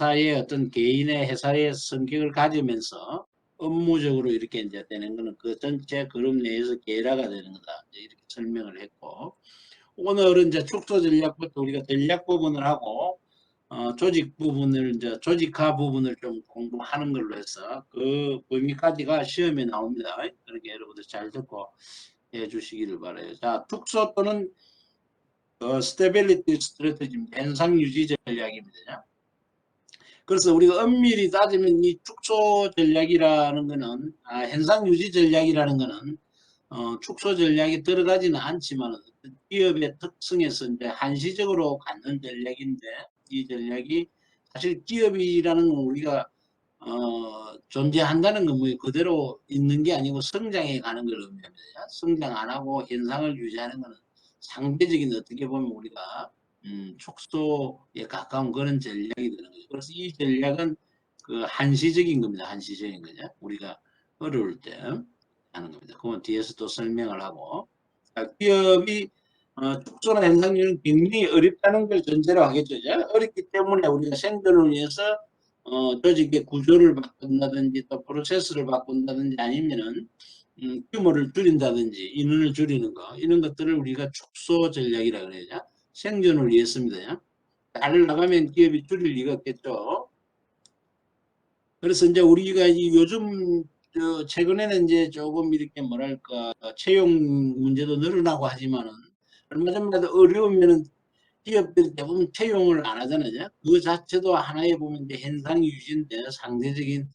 회사의 어떤 개인의 회사의 성격을 가지면서 업무적으로 이렇게 이제 되는 거는 그 전체 그룹 내에서 계라가 되는 거다. 이렇게 설명을 했고, 오늘은 이제 축소 전략부터 우리가 전략 부분을 하고, 조직 부분을 이제 조직화 부분을 좀 공부하는 걸로 해서 그 범위까지가 시험에 나옵니다. 그러니까 여러분들 잘 듣고 해 주시기를 바라요. 자, 축소 또는 스테빌리티 스트래티지입니다. 현상 유지 전략입니다. 그래서 우리가 엄밀히 따지면 이 축소 전략이라는 거는, 현상 유지 전략이라는 거는, 축소 전략이 들어가지는 않지만, 기업의 특성에서 이제 한시적으로 갖는 전략인데, 이 전략이 사실 기업이라는 건 우리가, 존재한다는 건 뭐 그대로 있는 게 아니고 성장해 가는 걸 의미합니다. 성장 안 하고 현상을 유지하는 거는 상대적인 어떻게 보면 우리가 축소에 가까운 그런 전략이 되는 거죠. 그래서 이 전략은 그 한시적인 겁니다. 한시적인 거죠. 우리가 어려울 때 하는 겁니다. 그건 뒤에서 또 설명을 하고, 기업이 축소나 현상률은 굉장히 어렵다는 걸 전제로 하겠죠. 어렵기 때문에 우리가 생존을 위해서 조직의 구조를 바꾼다든지 또 프로세스를 바꾼다든지 아니면은 규모를 줄인다든지 인원을 줄이는 거 이런 것들을 우리가 축소 전략이라 그래야죠. 생존을 위해서입니다. 잘 나가면 기업이 줄일 리가 없겠죠. 그래서 이제 우리가 요즘 최근에는 이제 조금 이렇게 뭐랄까 채용 문제도 늘어나고 하지만은 얼마 전에도 어려우면은 기업들이 대부분 채용을 안 하잖아요. 그 자체도 하나의 보면 이제 현상 유지인데 상대적인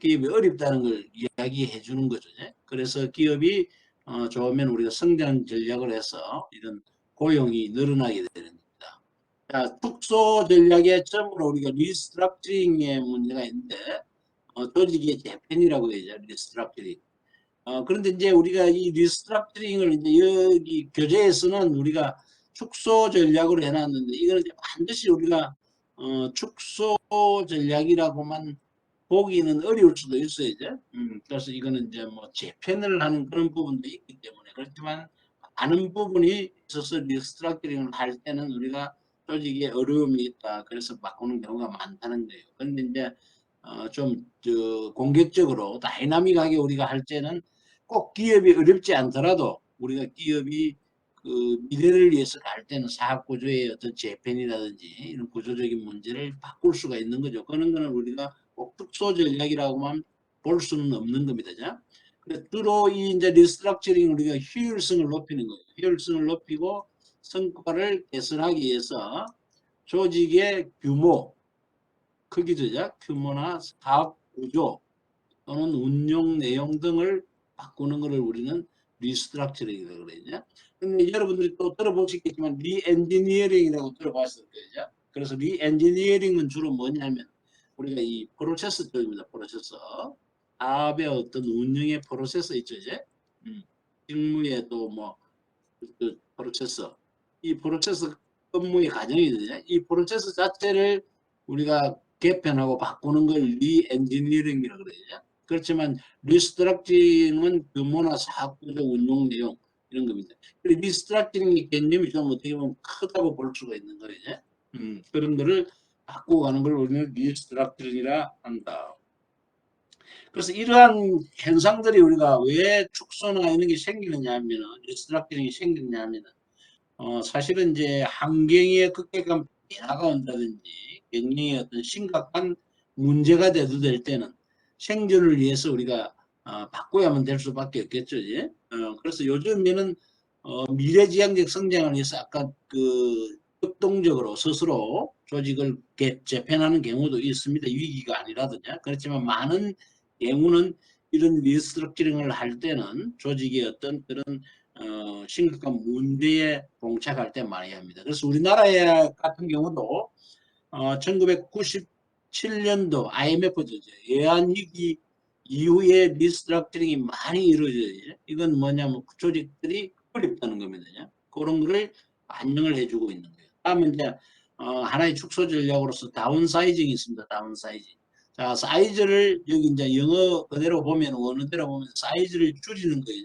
기업이 어렵다는 걸 이야기해 주는 거죠. 그래서 기업이 좋으면 우리가 성장 전략을 해서 이런 고용이 늘어나게 되는 겁니다. 자, 축소 전략의 처음으로 우리가 리스트럭처링의 문제가 있는데 조직의 재편이라고 해야죠. 리스트럭처링. 그런데 이제 우리가 이 리스트럭처링을 이제 여기 교재에서는 우리가 축소 전략으로 해놨는데 이거는 이제 반드시 우리가 축소 전략이라고만 보기는 어려울 수도 있어요. 이제. 그래서 이거는 이제 뭐 재편을 하는 그런 부분도 있기 때문에 그렇지만 많은 부분이 있어서 리스트럭처링을 할 때는 우리가 조직에 어려움이 있다. 그래서 바꾸는 경우가 많다는 거예요. 그런데 이제 좀 공격적으로 다이나믹하게 우리가 할 때는 꼭 기업이 어렵지 않더라도 우리가 기업이 그 미래를 위해서 갈 때는 사업 구조의 어떤 재편이라든지 이런 구조적인 문제를 바꿀 수가 있는 거죠. 그런 거는 우리가 꼭 축소 전략이라고만 볼 수는 없는 겁니다. 주로 이 이제 리스트럭처링 우리가 효율성을 높이는 거예요. 효율성을 높이고 성과를 개선하기 위해서 조직의 규모, 크기죠. 규모나 사업 구조 또는 운영 내용 등을 바꾸는 것을 우리는 리스트럭처링이라고 그러죠. 근데 여러분들이 또 들어보시겠지만 리엔지니어링이라고 들어봤을 거예요. 그래서 리엔지니어링은 주로 뭐냐면 우리가 이 프로세스 쪽입니다. 프로세스. 사업의 어떤 운영의 프로세스 있죠. 이제 직무의 또뭐 그 프로세스. 이 프로세스 업무의 과정이 되죠. 이 프로세스 자체를 우리가 개편하고 바꾸는 걸 리엔지니어링이라고 그러죠. 그렇지만 리스트럭처링은 규모나 사업구조 운용 내용 이런 겁니다. 리스트럭처링의 개념이 좀 어떻게 보면 크다고 볼 수가 있는 거예요. 그런 거를 바꾸고 가는 걸 우리는 리스트럭처링이라 한다. 그래서 이러한 현상들이 우리가 왜 축소나 이런 게 생기느냐 하면은 리스트럭처링이 생기느냐 하면은 사실은 이제 환경에 급격한 변화가 온다든지 굉장히 어떤 심각한 문제가 대두될 때는 생존을 위해서 우리가 바꿔야만 될 수밖에 없겠죠. 예? 그래서 요즘에는 미래지향적 성장을 위해서 아까 그 역동적으로 스스로 조직을 재편하는 경우도 있습니다. 위기가 아니라든지. 그렇지만 많은 경우는 이런 리스트럭처링을 할 때는 조직의 어떤 그런 심각한 문제에 봉착할 때 많이 합니다. 그래서 우리나라 같은 경우도 1997년도 IMF죠. 외환위기 이후에 리스트럭처링이 많이 이루어져요. 이건 뭐냐면 조직들이 어렵다는 겁니다. 그런 거를 반영을 해주고 있는 거예요. 다음에 이제 하나의 축소 전략으로서 다운사이징이 있습니다. 다운사이징. 자, 사이즈를 여기 이제 영어 그대로 보면 원어대로 보면 사이즈를 줄이는 거예요.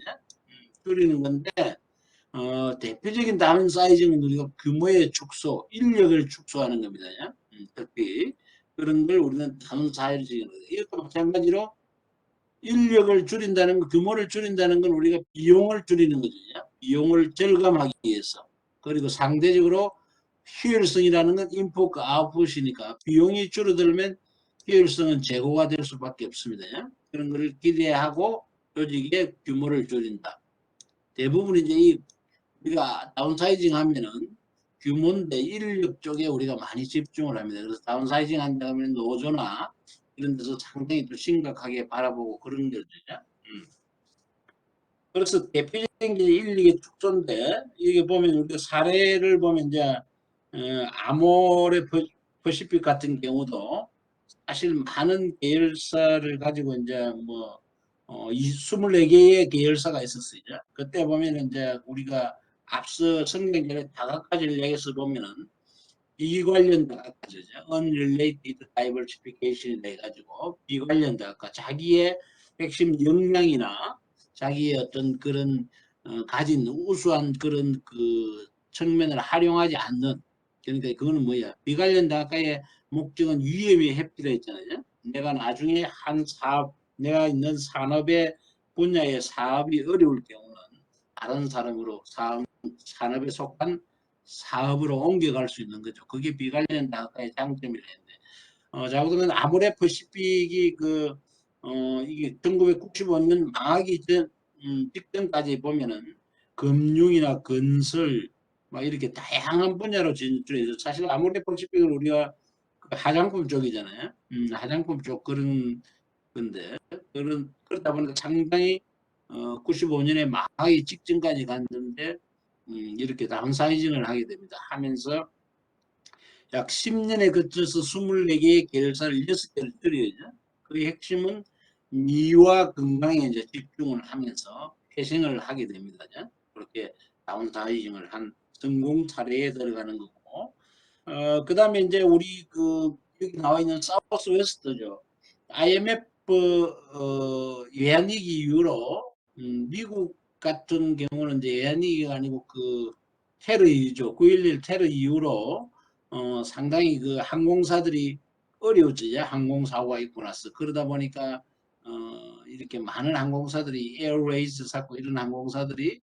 줄이는 건데 대표적인 다운사이징은 우리가 규모의 축소, 인력을 축소하는 겁니다. 특히 그런 걸 우리는 다운사이징. 이것도 마찬가지로 인력을 줄인다는 거, 규모를 줄인다는 건 우리가 비용을 줄이는 거죠. 비용을 절감하기 위해서. 그리고 상대적으로 효율성이라는 건 인풋과 아웃풋이니까 비용이 줄어들면 효율성은 제고가 될 수밖에 없습니다. 그런 걸 기대하고 조직의 규모를 줄인다. 대부분 이제 우리가 다운사이징 하면은 규모인데 인력 쪽에 우리가 많이 집중을 합니다. 그래서 다운사이징 한다 하면 노조나 이런 데서 상당히 또 심각하게 바라보고 그런 거죠. 그래서 대표적인 게 인력의 축소인데, 이게 보면 우리가 사례를 보면 이제 아모레 퍼시픽 같은 경우도 사실 많은 계열사를 가지고 이제 뭐 24개의 계열사가 있었어요. 그때 보면 이제 우리가 앞서 성경 전에 다각화를 얘기해서 보면은 비관련 다각화죠. unrelated diversification 해가지고 비관련 다각화, 자기의 핵심 역량이나 자기의 어떤 그런 가진 우수한 그런 그 측면을 활용하지 않는, 그러니까 그거는 뭐야, 비관련 다각화의 목적은 위험이 회피라 했잖아요. 내가 나중에 한 사업, 내가 있는 산업의 분야의 사업이 어려울 경우는 다른 사람으로 산업에 속한 사업으로 옮겨갈 수 있는 거죠. 그게 비관련 다각화의 장점이라 했는데, 자, 그러면 아모레퍼시픽이 이게 1995년 망하기 직전까지 보면은 금융이나 건설, 막 이렇게 다양한 분야로 진출해서, 사실 아모레퍼시픽은 우리가 그 화장품 쪽이잖아요. 화장품 쪽 그런 건데, 그러다 보니까 상당히 95년에 망하기 직전까지 갔는데, 이렇게 다운사이징을 하게 됩니다. 하면서 약 10년에 거쳐서 24개의 계열사를 6개를 줄여야죠. 그 핵심은 미와 건강에 이제 집중을 하면서 회생을 하게 됩니다. 그렇게 다운사이징을 한 성공 사례에 들어가는 거고, 그 다음에 이제 우리 여기 나와 있는 사우스 웨스트죠. IMF 외환위기 이후로 미국 같은 경우는 이제 외환위기가 아니고 테러이죠. 9.11 테러 이후로 상당히 그 항공사들이 어려웠죠. 항공사고가 있고 나서. 그러다 보니까 이렇게 많은 항공사들이 에어웨이즈 샀고 이런 항공사들이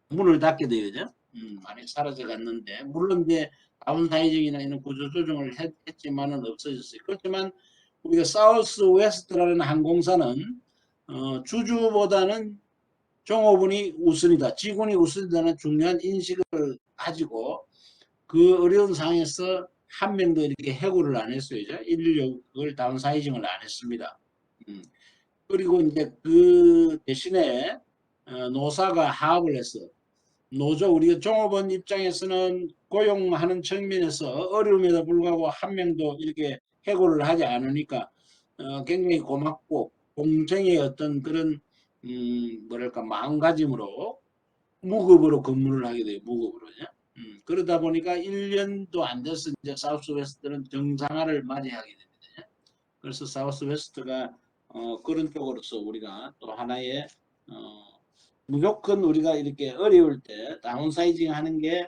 문을 닫게 되죠. 많이 사라져 갔는데, 물론 이제 다운사이징이나 이런 구조 조정을 했지만은 없어졌어요. 그렇지만 우리가 사우스 웨스트라는 항공사는 주주보다는 종업원이 우선이다, 직원이 우선이다는 중요한 인식을 가지고 그 어려운 상황에서 한 명도 이렇게 해고를 안 했어요. 인력을 다운사이징을 안 했습니다. 그리고 이제 그 대신에 노사가 하합을 했어. 노조, 우리가 종업원 입장에서는 고용하는 측면에서 어려움에도 불구하고 한 명도 이렇게 해고를 하지 않으니까 굉장히 고맙고, 공정의 어떤 그런 뭐랄까 마음가짐으로 무급으로 근무를 하게 돼요. 무급으로. 그러다 보니까 1년도 안 돼서 이제 사우스 웨스트는 정상화를 맞이하게 됩니다. 그래서 사우스 웨스트가 그런 쪽으로서 우리가 또 하나의 무조건 우리가 이렇게 어려울 때 다운사이징 하는 게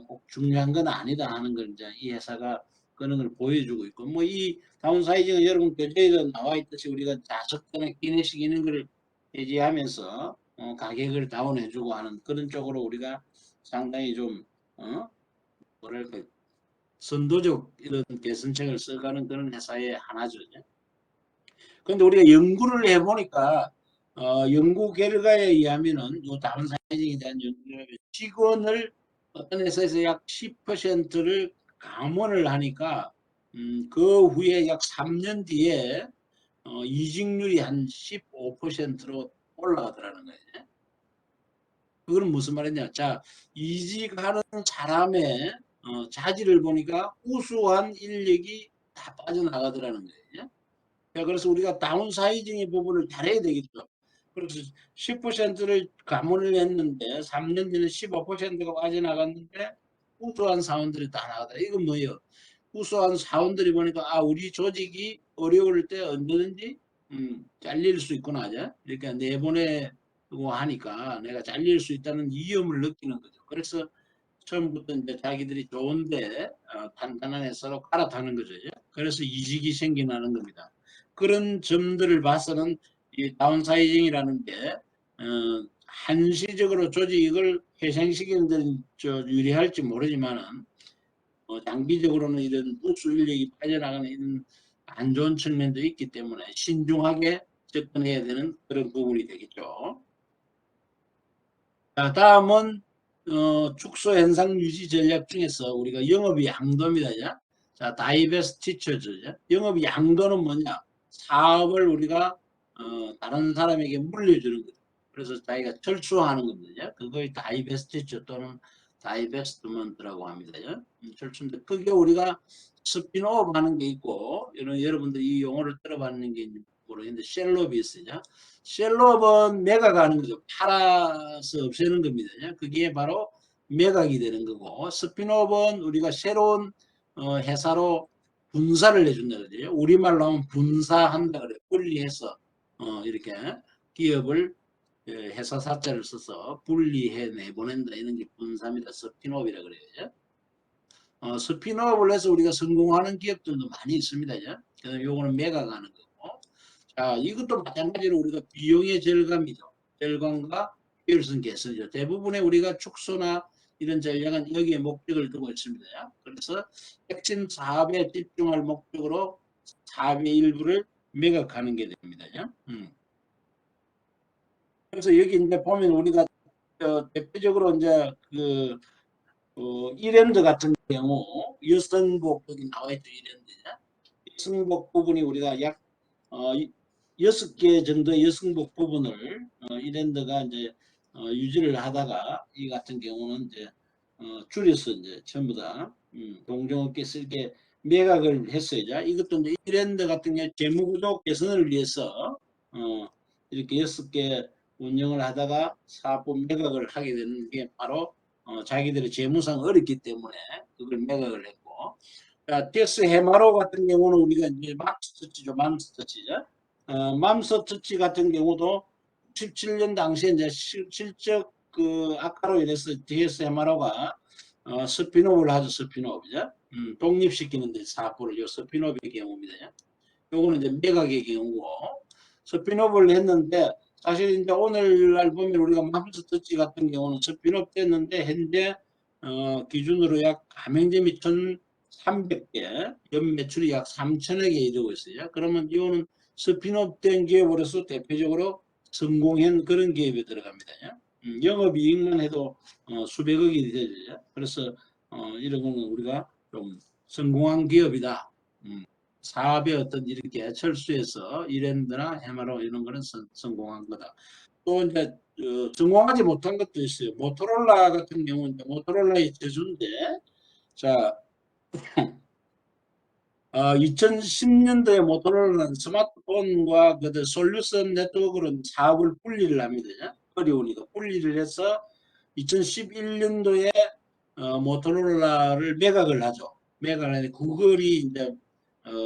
꼭 중요한 건 아니다 하는 걸 이제 이 회사가 그런 걸 보여주고 있고, 뭐 이 다운사이징은 여러분 교재에도 나와 있듯이 우리가 자석전에 기내식 이런 걸 해지하면서 가격을 다운해주고 하는 그런 쪽으로 우리가 상당히 좀 뭐랄까 선도적 이런 개선책을 써가는 그런 회사의 하나죠. 그런데 우리가 연구를 해보니까 연구 결과에 의하면은 요 다운사이징에 대한 연구를 직원을 어떤 회사에서 약 10%를 감원을 하니까 그 후에 약 3년 뒤에 이직률이 한 15%로 올라가더라는 거예요. 그거는 무슨 말이냐? 자, 이직하는 사람의 자질을 보니까 우수한 인력이 다 빠져나가더라는 거예요. 그래서 우리가 다운사이징의 부분을 잘해야 되겠죠. 그래서 10%를 감원을 했는데 3년 뒤는 15%가 빠져나갔는데 우수한 사원들이 다 나가더라. 이건 뭐예요? 우수한 사원들이 보니까 우리 조직이 어려울 때 언제든지 잘릴 수 있구나. 이렇게 내보내고 하니까 내가 잘릴 수 있다는 위험을 느끼는 거죠. 그래서 처음부터 이제 자기들이 좋은데 탄탄하게 서로 갈아타는 거죠. 그래서 이직이 생겨나는 겁니다. 그런 점들을 봐서는 이 다운사이징이라는 게 한시적으로 조직을 회생시키는 데는 유리할지 모르지만은 장기적으로는 이런 부수 인력이 빠져나가는 이런 안 좋은 측면도 있기 때문에 신중하게 접근해야 되는 그런 부분이 되겠죠. 자, 다음은 축소 현상 유지 전략 중에서 우리가 영업이 양도입니다. 자, 다이베스티처죠. 영업이 양도는 뭐냐? 사업을 우리가 다른 사람에게 물려주는 거죠. 그래서 자기가 철수하는 겁니다. 그걸 다이베스티처 또는 다이베스트먼트라고 합니다. 철수인데 그게 우리가 스피노업 하는 게 있고 여러분들 이 용어를 들어봤는 게 모르겠는데 셀럽이 있어요. 셀럽은 매각하는 거죠. 팔아서 없애는 겁니다. 그게 바로 매각이 되는 거고 스피노업은 우리가 새로운 회사로 분사를 해준다 그래요. 우리말로 하면 분사한다 그래요. 분리해서 이렇게 기업을 회사 사자를 써서 분리해 내보낸다 이런 게 분사입니다. 스피노업이라 그래요. 스피노업을 해서 우리가 성공하는 기업들도 많이 있습니다. 그래서 요거는 매각하는 거고. 자, 이것도 마찬가지로 우리가 비용의 절감이죠. 절감과 효율성 개선이죠. 대부분의 우리가 축소나 이런 전략은 여기에 목적을 두고 있습니다. 그래서 핵심 사업에 집중할 목적으로 사업의 일부를 매각하는 게 됩니다. 그래서 여기 이제 보면 우리가 대표적으로 이제 그 이랜드 같은 경우 여성복 여기 나와 있죠. 이랜드 여성복 부분이 우리가 약 6개 정도의 여성복 부분을 이랜드가 이제 유지를 하다가 이 같은 경우는 이제 줄여서 이제 전부 다 동종업계에서 이렇게 매각을 했어요. 이것도 이제 이랜드 같은 경우 재무구조 개선을 위해서 이렇게 6개 운영을 하다가 사업 매각을 하게 되는 게 바로 자기들의 재무상 어렵기 때문에 그걸 매각을 했고, 자, 텍스 해마로 같은 경우는 우리가 이제 맘스터치죠, 맘스터치죠. 맘스터치 같은 경우도 17년 당시에 이제 실적 그 악화로 인해서 텍스 해마로가 스피노업을 하죠, 스피노업이죠. 독립시키는데 사업을 요 스피노업의 경우입니다. 요거는 이제 매각의 경우고, 스피노업을 했는데 사실 이제 오늘날 보면 우리가 맘스터치 같은 경우는 스피노업 됐는데 현재 기준으로 약 가맹점이 1,300개, 연매출이 약 3천억에 이르고 있어요. 그러면 이거는 스피노업 된 기업으로서 대표적으로 성공한 그런 기업에 들어갑니다. 영업이익만 해도 수백억이 되죠. 그래서 이런 거는 우리가 좀 성공한 기업이다. 사업에 어떤 이렇게 철수해서 이랜드나 해마로 이런 거는 성공한 거다. 또 이제 성공하지 못한 것도 있어요. 모토로라 같은 경우는 모토로라의 제주인데, 자, 2010년도에 모토로라는 스마트폰과 그 솔루션 네트워크로 사업을 분리를 합니다. 어려우니까 분리를 해서 2011년도에 모토로라를 매각을 하죠. 매각을 하는데 구글이 이제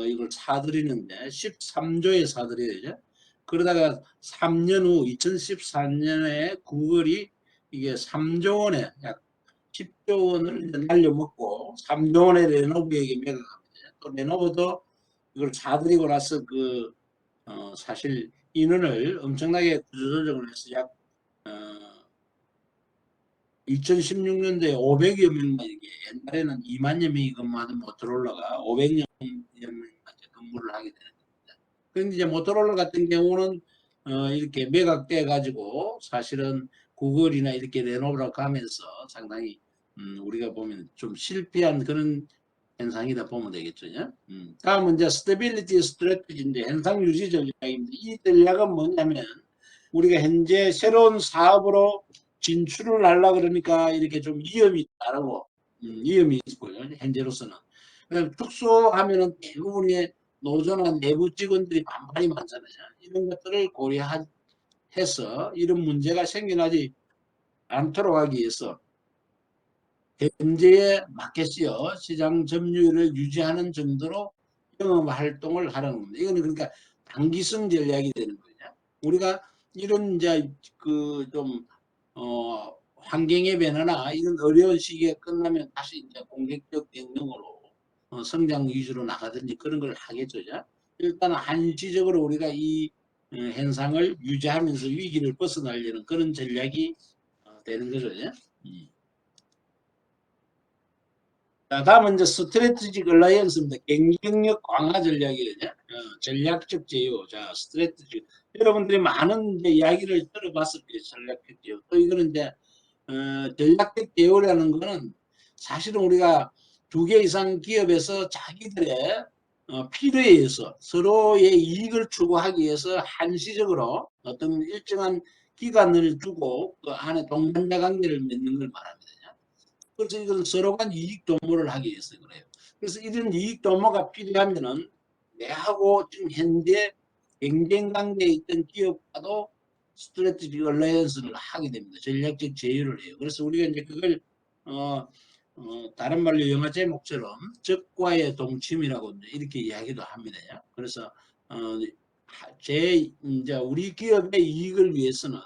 이걸 사들이는데 13조에 사들여야죠. 그러다가 3년 후 2014년에 구글이 이게 3조 원에 약 10조 원을 날려먹고 3조 원의 레노버에게 매각합니다. 또 레노버도 이걸 사들이고 나서 그 사실 인원을 엄청나게 구조조정을 해서 약 2016년도에 500여 명만 이게 옛날에는 2만여 명이 근무하던 모토로라가 500여 명만 근무를 하게 되는 겁니다. 그런데 이제 모토로라 같은 경우는 이렇게 매각돼 가지고 사실은 구글이나 이렇게 레노버로 가면서 상당히 우리가 보면 좀 실패한 그런 현상이다 보면 되겠죠. 다음은 이제 스테빌리티 스트래티지인데 현상 유지 전략인데 이 전략은 뭐냐면 우리가 현재 새로운 사업으로 진출을 하려 그러니까 이렇게 좀 위험이 따르고 위험이 있고요. 현재로서는. 축소하면은 대부분의 노조나 내부 직원들이 반발이 많잖아요. 이런 것들을 고려해서 이런 문제가 생겨나지 않도록 하기 위해서 현재의 마켓이요 시장 점유율을 유지하는 정도로 영업 활동을 하라는 겁니다. 이거는 그러니까 단기성 전략이 되는 거죠. 우리가 이런 이제 그 좀 환경의 변화나 이런 어려운 시기가 끝나면 다시 이제 공격적 경영으로 성장 위주로 나가든지 그런 걸 하겠죠. 일단 한시적으로 우리가 이 현상을 유지하면서 위기를 벗어나려는 그런 전략이 되는 거죠. 음. 자, 다음은 이제 스트래티직 얼라이언스입니다. 경쟁력 강화 전략이에요. 전략적 제휴. 자, 스트래티직. 여러분들이 많은 이제 이야기를 들어봤을 거예요. 전략적 제휴. 또 이거는 이제 전략적 제휴라는 거는 사실은 우리가 2개 이상 기업에서 자기들의 필요에 의해서 서로의 이익을 추구하기 위해서 한시적으로 어떤 일정한 기간을 두고 그 안에 동반자 관계를 맺는 걸 말합니다. 그래서 이건 서로 간 이익 도모를 하기 위해서 그래요. 그래서 이런 이익 도모가 필요하면은 내하고 지금 현재 경쟁 관계에 있던 기업과도 스트래티지 얼라이언스를 하게 됩니다. 전략적 제휴를 해요. 그래서 우리가 이제 그걸 다른 말로 영화 제목처럼 적과의 동침이라고 이렇게 이야기도 합니다. 그래서 이제 우리 기업의 이익을 위해서는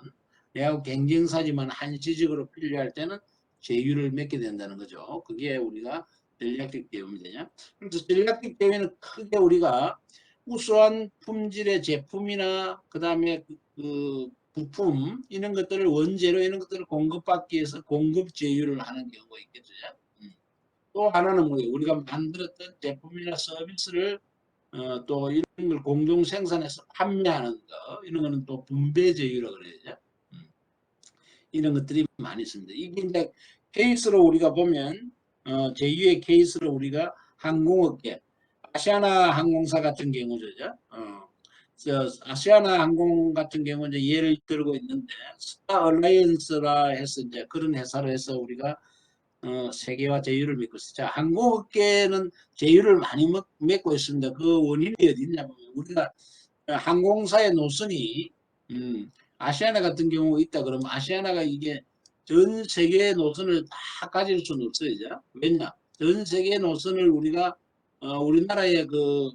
내하고 경쟁사지만 한시적으로 필요할 때는 제휴를 맺게 된다는 거죠. 그게 우리가 전략적 대우입니다. 그래서 전략적 대우는 크게 우리가 우수한 품질의 제품이나 그다음에 그 부품 이런 것들을 원재료 이런 것들을 공급받기 위해서 공급 제휴를 하는 경우가 있겠죠. 또 하나는 뭐예요? 우리가 만들었던 제품이나 서비스를 또 이런 걸 공동 생산해서 판매하는 거 이런 거는 또 분배 제휴라고 그래야죠. 이런 것들이 많이 있습니다. 이게 이제 케이스로 우리가 보면 제2의 케이스로 우리가 항공업계 아시아나 항공사 같은 경우죠. 아시아나 항공 같은 경우 이제 예를 들고 있는데 스타 얼라이언스라 해서 이제 그런 회사로 해서 우리가 세계화 제휴를 맺고 있어요. 자, 항공업계는 제휴를 많이 맺고 있습니다. 그 원인이 어디냐면 우리가 항공사의 노선이 아시아나 같은 경우 있다 그러면 아시아나가 이게 전 세계의 노선을 다 가질 수는 없어요. 왜냐? 전 세계 노선을 우리가 우리나라의 그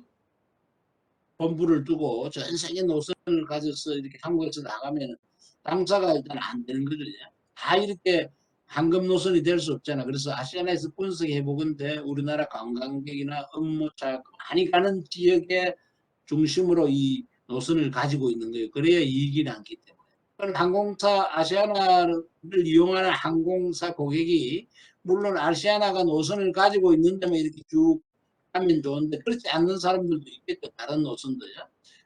본부를 두고 전 세계 노선을 가져서 이렇게 한국에서 나가면 당사가 일단 안 되는 거죠. 다 이렇게 황금 노선이 될 수 없잖아. 그래서 아시아나에서 분석해 보건데 우리나라 관광객이나 업무차 많이 가는 지역의 중심으로 이 노선을 가지고 있는 거예요. 그래야 이익이 남기 때문에. 그럼 항공사 아시아나를 이용하는 항공사 고객이 물론 아시아나가 노선을 가지고 있는데만 이렇게 쭉 하면 좋은데 그렇지 않는 사람들도 있겠죠. 다른 노선도요.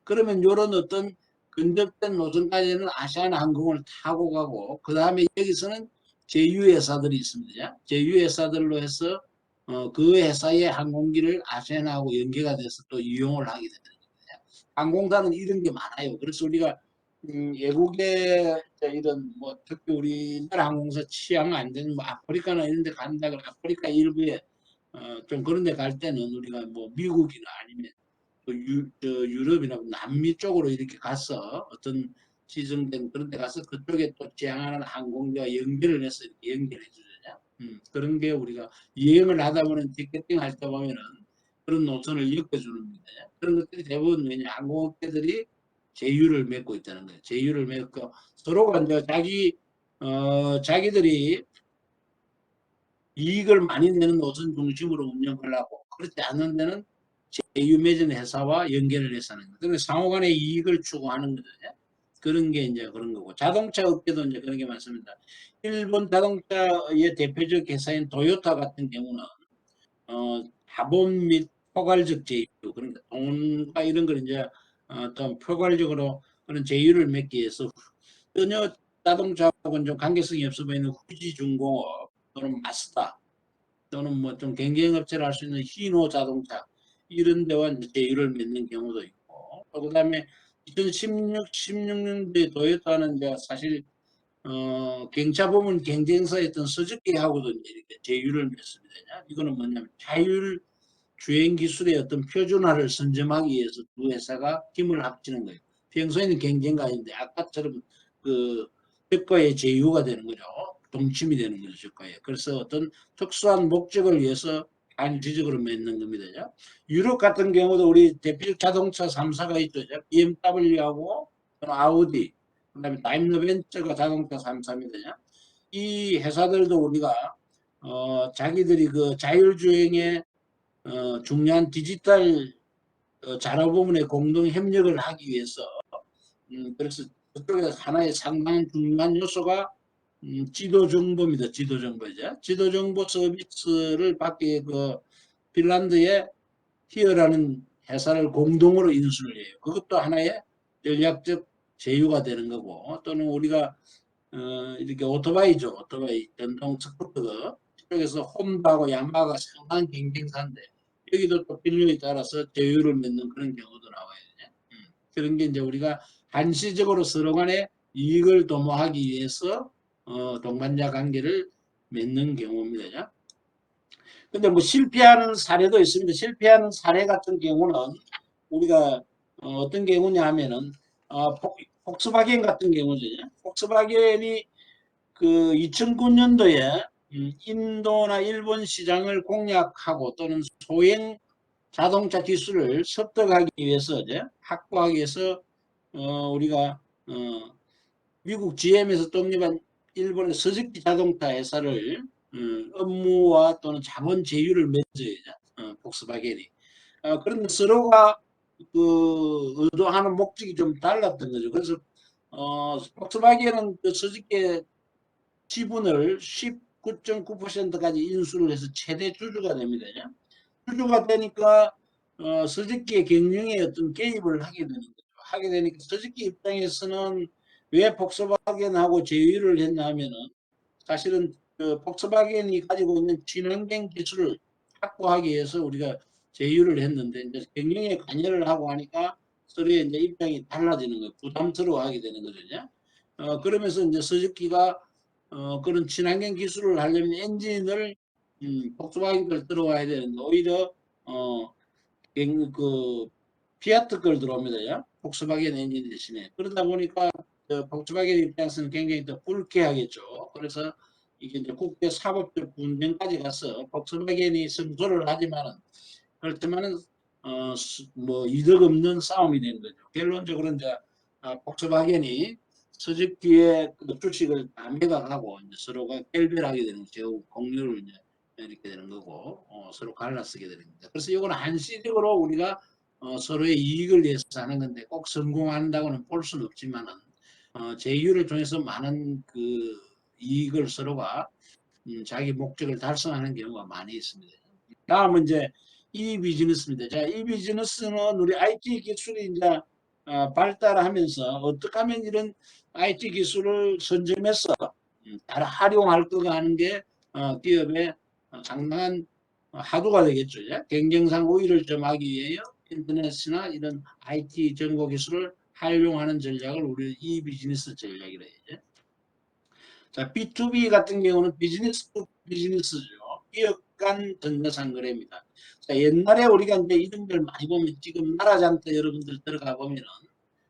그러면 이런 어떤 근접된 노선까지는 아시아나 항공을 타고 가고 그 다음에 여기서는 제휴회사들이 있습니다. 제휴회사들로 해서 그 회사의 항공기를 아시아나하고 연계가 돼서 또 이용을 하게 되는 거예요. 항공사는 이런 게 많아요. 그래서 우리가 외국의 이런 뭐 특히 우리나라 항공사 취향 안 되는 뭐 아프리카나 이런 데 간다 그러면 아프리카 일부에 좀 그런 데 갈 때는 우리가 뭐 미국이나 아니면 또 유럽이나 남미 쪽으로 이렇게 가서 어떤 지정된 그런 데 가서 그쪽에 또 지향하는 항공기와 연결을 해서 이렇게 연결해 주잖아요. 그런 게 우리가 여행을 하다 보면 티켓팅 할 때 보면은 그런 노선을 엮어주는 겁니다. 그런 것들이 대부분 왜냐 항공업계들이 제휴를 맺고 있다는 거예요. 제휴를 맺고 서로가 이제 자기들이 이익을 많이 내는 노선 중심으로 운영하려고 그렇지 않은 데는 제휴 맺은 회사와 연결을 해서 하는 거예요. 그러니까 상호 간의 이익을 추구하는 거죠. 그런 게 이제 그런 거고 자동차 업계도 이제 그런 게 많습니다. 일본 자동차의 대표적 회사인 토요타 같은 경우는 자본 및 포괄적 제휴 그러니까 돈과 이런 걸 이제 좀 포괄적으로 그런 제휴를 맺기 위해서 전혀 자동차하고는 좀 관계성이 없어 보이는 후지중공업 또는 마스다 또는 뭐 좀 경쟁업체를 할 수 있는 히노 자동차 이런 데와 이제 제휴를 맺는 경우도 있고 또 그다음에 16년도에 토요타는 이제 사실 경차 부문 경쟁사였던 스즈키하고도 이렇게 제휴를 맺습니다. 이거는 뭐냐면 자율 주행 기술의 어떤 표준화를 선점하기 위해서 두 회사가 힘을 합치는 거예요. 평소에는 경쟁가 아닌데 아까처럼 그 적과의 제휴가 되는 거죠. 동침이 되는 거죠, 적과에. 그래서 어떤 특수한 목적을 위해서 한지적으로 맺는 겁니다. 유럽 같은 경우도 우리 대표 자동차 3사가 있죠. BMW하고 아우디, 그다음에 다임러 벤츠가 자동차 3사입니다. 이 회사들도 우리가 자기들이 그 자율주행에 중요한 디지털 자료 부분에 공동 협력을 하기 위해서 그래서 그쪽에 하나의 상당히 중요한 요소가 지도 정보입니다. 지도 정보죠. 지도 정보 서비스를 받기 위해 그 핀란드의 히어라는 회사를 공동으로 인수를 해요. 그것도 하나의 전략적 제휴가 되는 거고, 또는 우리가 이렇게 오토바이죠. 오토바이 전동 스쿠터 쪽에서 혼다하고 야마하가 상당한 경쟁사인데 여기도 또 필요에 따라서 제휴를 맺는 그런 경우도 나와요. 그런 게 이제 우리가 한시적으로 서로 간에 이익을 도모하기 위해서 동반자 관계를 맺는 경우입니다. 근데 뭐 실패하는 사례도 있습니다. 실패하는 사례 같은 경우는 우리가 어떤 경우냐 하면은 폭스바겐 같은 경우죠. 폭스바겐이 그 2009년도에 인도나 일본 시장을 공략하고 또는 소형 자동차 기술을 습득하기 위해서 확보하기 위해서 우리가 미국 GM에서 독립한 일본의 스즈키 자동차 회사를 업무와 또는 자본 제휴를 맺어야죠. 폭스바겐이. 그런데 서로가 그 의도하는 목적이 좀 달랐던 거죠. 그래서 폭스바겐은 그 스즈키 지분을 19.9%까지 인수를 해서 최대 주주가 됩니다. 주주가 되니까 스즈키의 경영에 어떤 개입을 하게 되는 거죠. 하게 되니까 스즈키 입장에서는 왜 폭스바겐하고 제휴를 했냐 하면은 사실은 그 폭스바겐이 가지고 있는 친환경 기술을 확보하기 위해서 우리가 제휴를 했는데 이제 경영에 관여를 하고 하니까 서로의 이제 입장이 달라지는 거예요. 부담스러워하게 되는 거죠. 그러면서 이제 스즈키가 그런 친환경 기술을 하려면 엔진을 폭스바겐 걸 들어와야 되는데 오히려 그 피아트 걸 들어옵니다. 폭스바겐 엔진 대신에. 그러다 보니까 폭스바겐 입장에서는 굉장히 더 불쾌하겠죠. 그래서 이게 이제 국제 사법적 분쟁까지 가서 폭스바겐이 승소를 하지만은 그렇지만은 뭐 이득 없는 싸움이 되는 거죠. 결론적으로 이제 폭스바겐이 스즈키의 그 주식을 다 매각하고 이제 서로가 결별하게 되는 제후 공유를 이제 이렇게 되는 거고 서로 갈라쓰게 되는 겁니다. 그래서 이거는 한시적으로 우리가 서로의 이익을 위해서 하는 건데 꼭 성공한다고는 볼 수는 없지만은 제휴를 통해서 많은 그 이익을 서로가 자기 목적을 달성하는 경우가 많이 있습니다. 다음은 이제 이 비즈니스입니다. 자, 이 비즈니스는 우리 IT 기술이 이제 발달하면서 어떻게 하면 이런 IT 기술을 선점해서 잘 활용할 거가 하는 게 기업의 상당한 화두가 되겠죠. 경쟁상 우위를 점하기 위해 인터넷이나 이런 IT 정보 기술을 활용하는 전략을 우리 이 비즈니스 전략이라 해요. 자, B2B 같은 경우는 비즈니스 투 비즈니스죠. 기업 간 전자상거래입니다. 자, 옛날에 우리가 이제 이름들 많이 보면 지금 나라장터 여러분들 들어가 보면은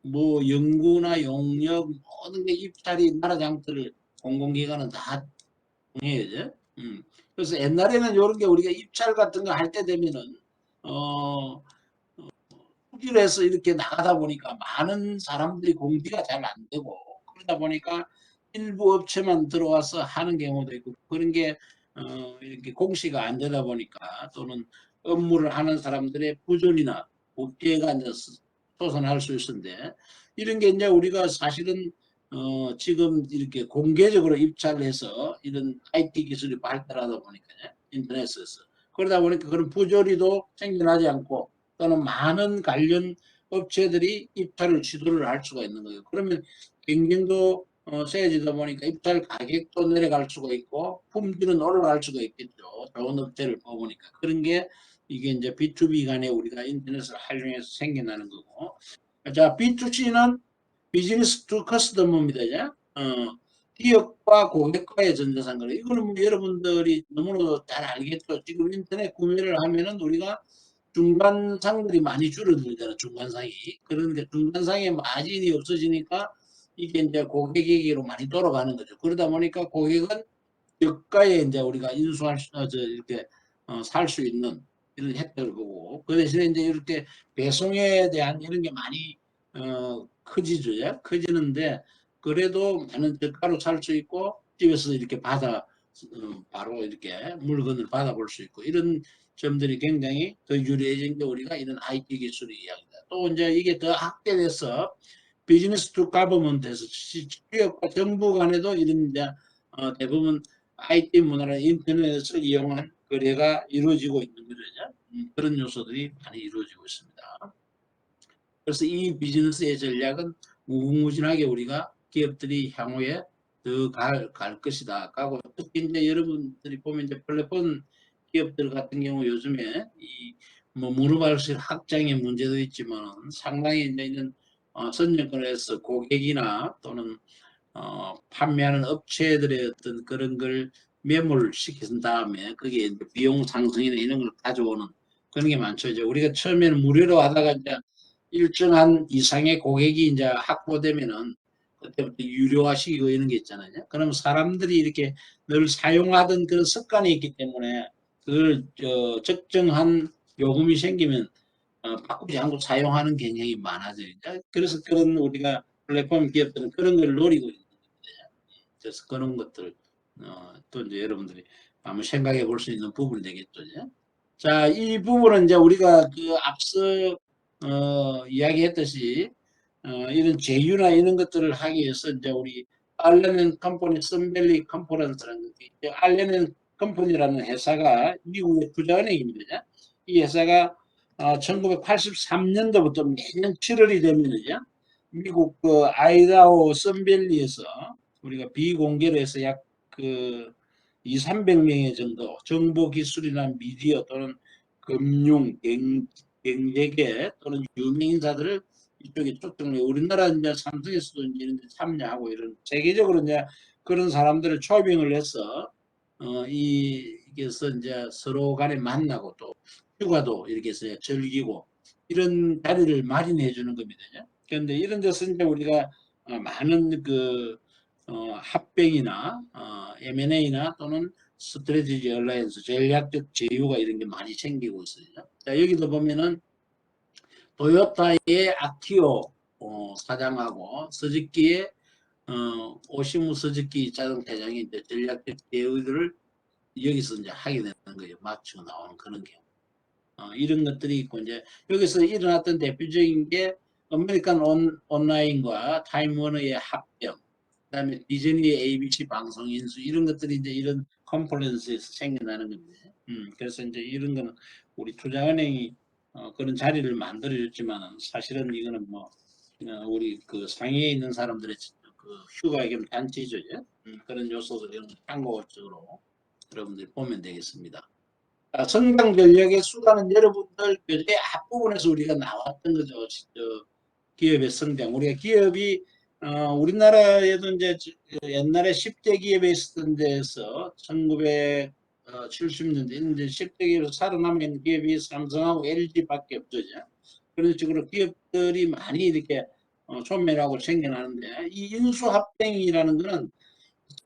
뭐 연구나 용역 모든 게 입찰이 나라장터를 공공기관은 다 통해야죠. 그래서 옛날에는 이런 게 우리가 입찰 같은 거 할 때 되면은 투기를 해서 이렇게 나가다 보니까 많은 사람들이 공지가 잘 안 되고 그러다 보니까 일부 업체만 들어와서 하는 경우도 있고 그런 게 이렇게 공시가 안 되다 보니까 또는 업무를 하는 사람들의 부조리나 복귀가 이제 솟아날 수 있는데 이런 게 이제 우리가 사실은 지금 이렇게 공개적으로 입찰을 해서 이런 IT 기술이 발달하다 보니까 인터넷에서 그러다 보니까 그런 부조리도 생겨나지 않고 또는 많은 관련 업체들이 입찰을 시도를 할 수가 있는 거예요. 그러면 경쟁도 세지다 보니까 입찰 가격도 내려갈 수가 있고 품질은 올라갈 수가 있겠죠. 좋은 업체를 뽑으니까. 그런 게 이게 이제 B2B 간에 우리가 인터넷을 활용해서 생겨나는 거고. 자, B2C는 비즈니스 투 커스터머입니다. 기업과 고객과의 전자상거래. 이거는 뭐 여러분들이 너무나도 잘 알겠죠. 지금 인터넷 구매를 하면은 우리가 중간상들이 많이 줄어들잖아, 중간상이. 그러니까 중간상의 마진이 없어지니까 이게 이제 고객에게로 많이 돌아가는 거죠. 그러다 보니까 고객은 저가에 이제 우리가 인수할 수, 이렇게 살 수 있는 이런 혜택을 보고 그 대신에 이제 이렇게 배송에 대한 이런 게 많이 커지죠. 커지는데 그래도 많은 저가로 살 수 있고 집에서 이렇게 바로 이렇게 물건을 받아볼 수 있고 이런 점들이 굉장히 더 유리해진 게 우리가 이런 IT 기술의 이야기다. 또 이제 이게 더 확대돼서 비즈니스 투 가버먼트에서 기업과 정부 간에도 이런 이제 대부분 IT 문화나 인터넷을 이용한 거래가 이루어지고 있는 거죠. 그런 요소들이 많이 이루어지고 있습니다. 그래서 이 비즈니스의 전략은 무궁무진하게 우리가 기업들이 향후에 더 갈 것이다. 가고 특히 이제 여러분들이 보면 이제 플랫폼 기업들 같은 경우 요즘에 뭐 문어발식 확장의 문제도 있지만 상당히 이제 이런 선정권에서 고객이나 또는 판매하는 업체들의 어떤 그런 걸 매몰시킨 다음에 그게 이제 비용 상승이나 이런 걸 가져오는 그런 게 많죠. 이제 우리가 처음에는 무료로 하다가 이제 일정한 이상의 고객이 이제 확보되면은 그때부터 유료화시키고 이런 게 있잖아요. 그럼 사람들이 이렇게 늘 사용하던 그런 습관이 있기 때문에 그걸 적정한 요금이 생기면 바꾸지 않고 사용하는 경향이 많아져요. 그래서 그런 우리가 플랫폼 기업들은 그런 걸 노리고 있는 거예요. 그래서 그런 것들 또 이제 여러분들이 한번 생각해 볼 수 있는 부분이 되겠죠. 자, 이 부분은 이제 우리가 그 앞서 이야기했듯이 이런 제휴나 이런 것들을 하기 위해서 이제 우리 알렌 컴퍼니, 썬밸리 컨퍼런스라는 게 있죠. 알렌 컴퍼니라는 회사가 미국의 투자은행입니다. 이 회사가 1983년도부터 매년 7월이 되면은요, 미국 그 아이다호 썬밸리에서 우리가 비공개로 해서 약 그 2, 300명의 정도 정보 기술이나 미디어 또는 금융, 경제계 또는 유명인사들을 이쪽에 초청해 우리나라 이제 삼성에서도 이제 이런 데 참여하고 이런 세계적으로 이제 그런 사람들을 초빙을 해서 이게서 이제 서로 간에 만나고 또 휴가도 이렇게 해서 즐기고 이런 자리를 마련해 주는 겁니다. 그런데 이런 데서 이제 우리가 많은 그 합병이나 M&A나 또는 스트래티지 얼라이언스 전략적 제휴가 이런 게 많이 생기고 있어요. 자, 여기도 보면은 토요타의 아키오 사장하고 스즈키의 오시무 스즈키 자동 대장이 이제 전략적 제휴를 여기서 이제 하게 되는 거예요. 맞추고 나오는 그런 경우. 이런 것들이 있고 이제 여기서 일어났던 대표적인 게 아메리칸 온라인과 타임워너의 합병, 그다음에 디즈니의 ABC 방송 인수 이런 것들이 이제 이런 컨퍼런스에서 생겨나는 겁니다. 그래서 이제 이런 거는 우리 투자은행이 그런 자리를 만들어줬지만 사실은 이거는 뭐 우리 그 상위에 있는 사람들의 그 휴가 겸 잔치죠. 그런 요소들을 참고적으로 여러분들이 보면 되겠습니다. 성장 전략의 수단은 여러분들 교재 앞부분에서 우리가 나왔던 거죠. 기업의 성장. 우리가 기업이 우리나라에도 이제 옛날에 10대 기업에 있었던 데에서 1970년대 이제 10대 기업으로 살아남은 기업이 삼성하고 LG밖에 없죠. 그런 식으로 기업들이 많이 이렇게 소멸하고 생겨나는데 이 인수합병이라는 것은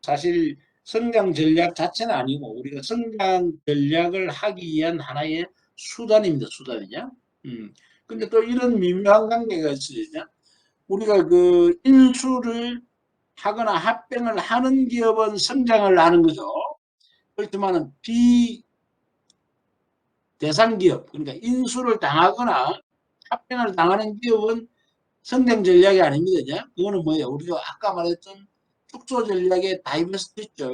사실 성장 전략 자체는 아니고 우리가 성장 전략을 하기 위한 하나의 수단입니다. 수단이냐. 근데 또 이런 미묘한 관계가 있어요. 우리가 그 인수를 하거나 합병을 하는 기업은 성장을 하는 거죠. 그렇지만 비대상 기업, 그러니까 인수를 당하거나 합병을 당하는 기업은 성장 전략이 아닙니다. 그거는 뭐예요? 우리가 아까 말했던 축소 전략의 다이버시티 있죠.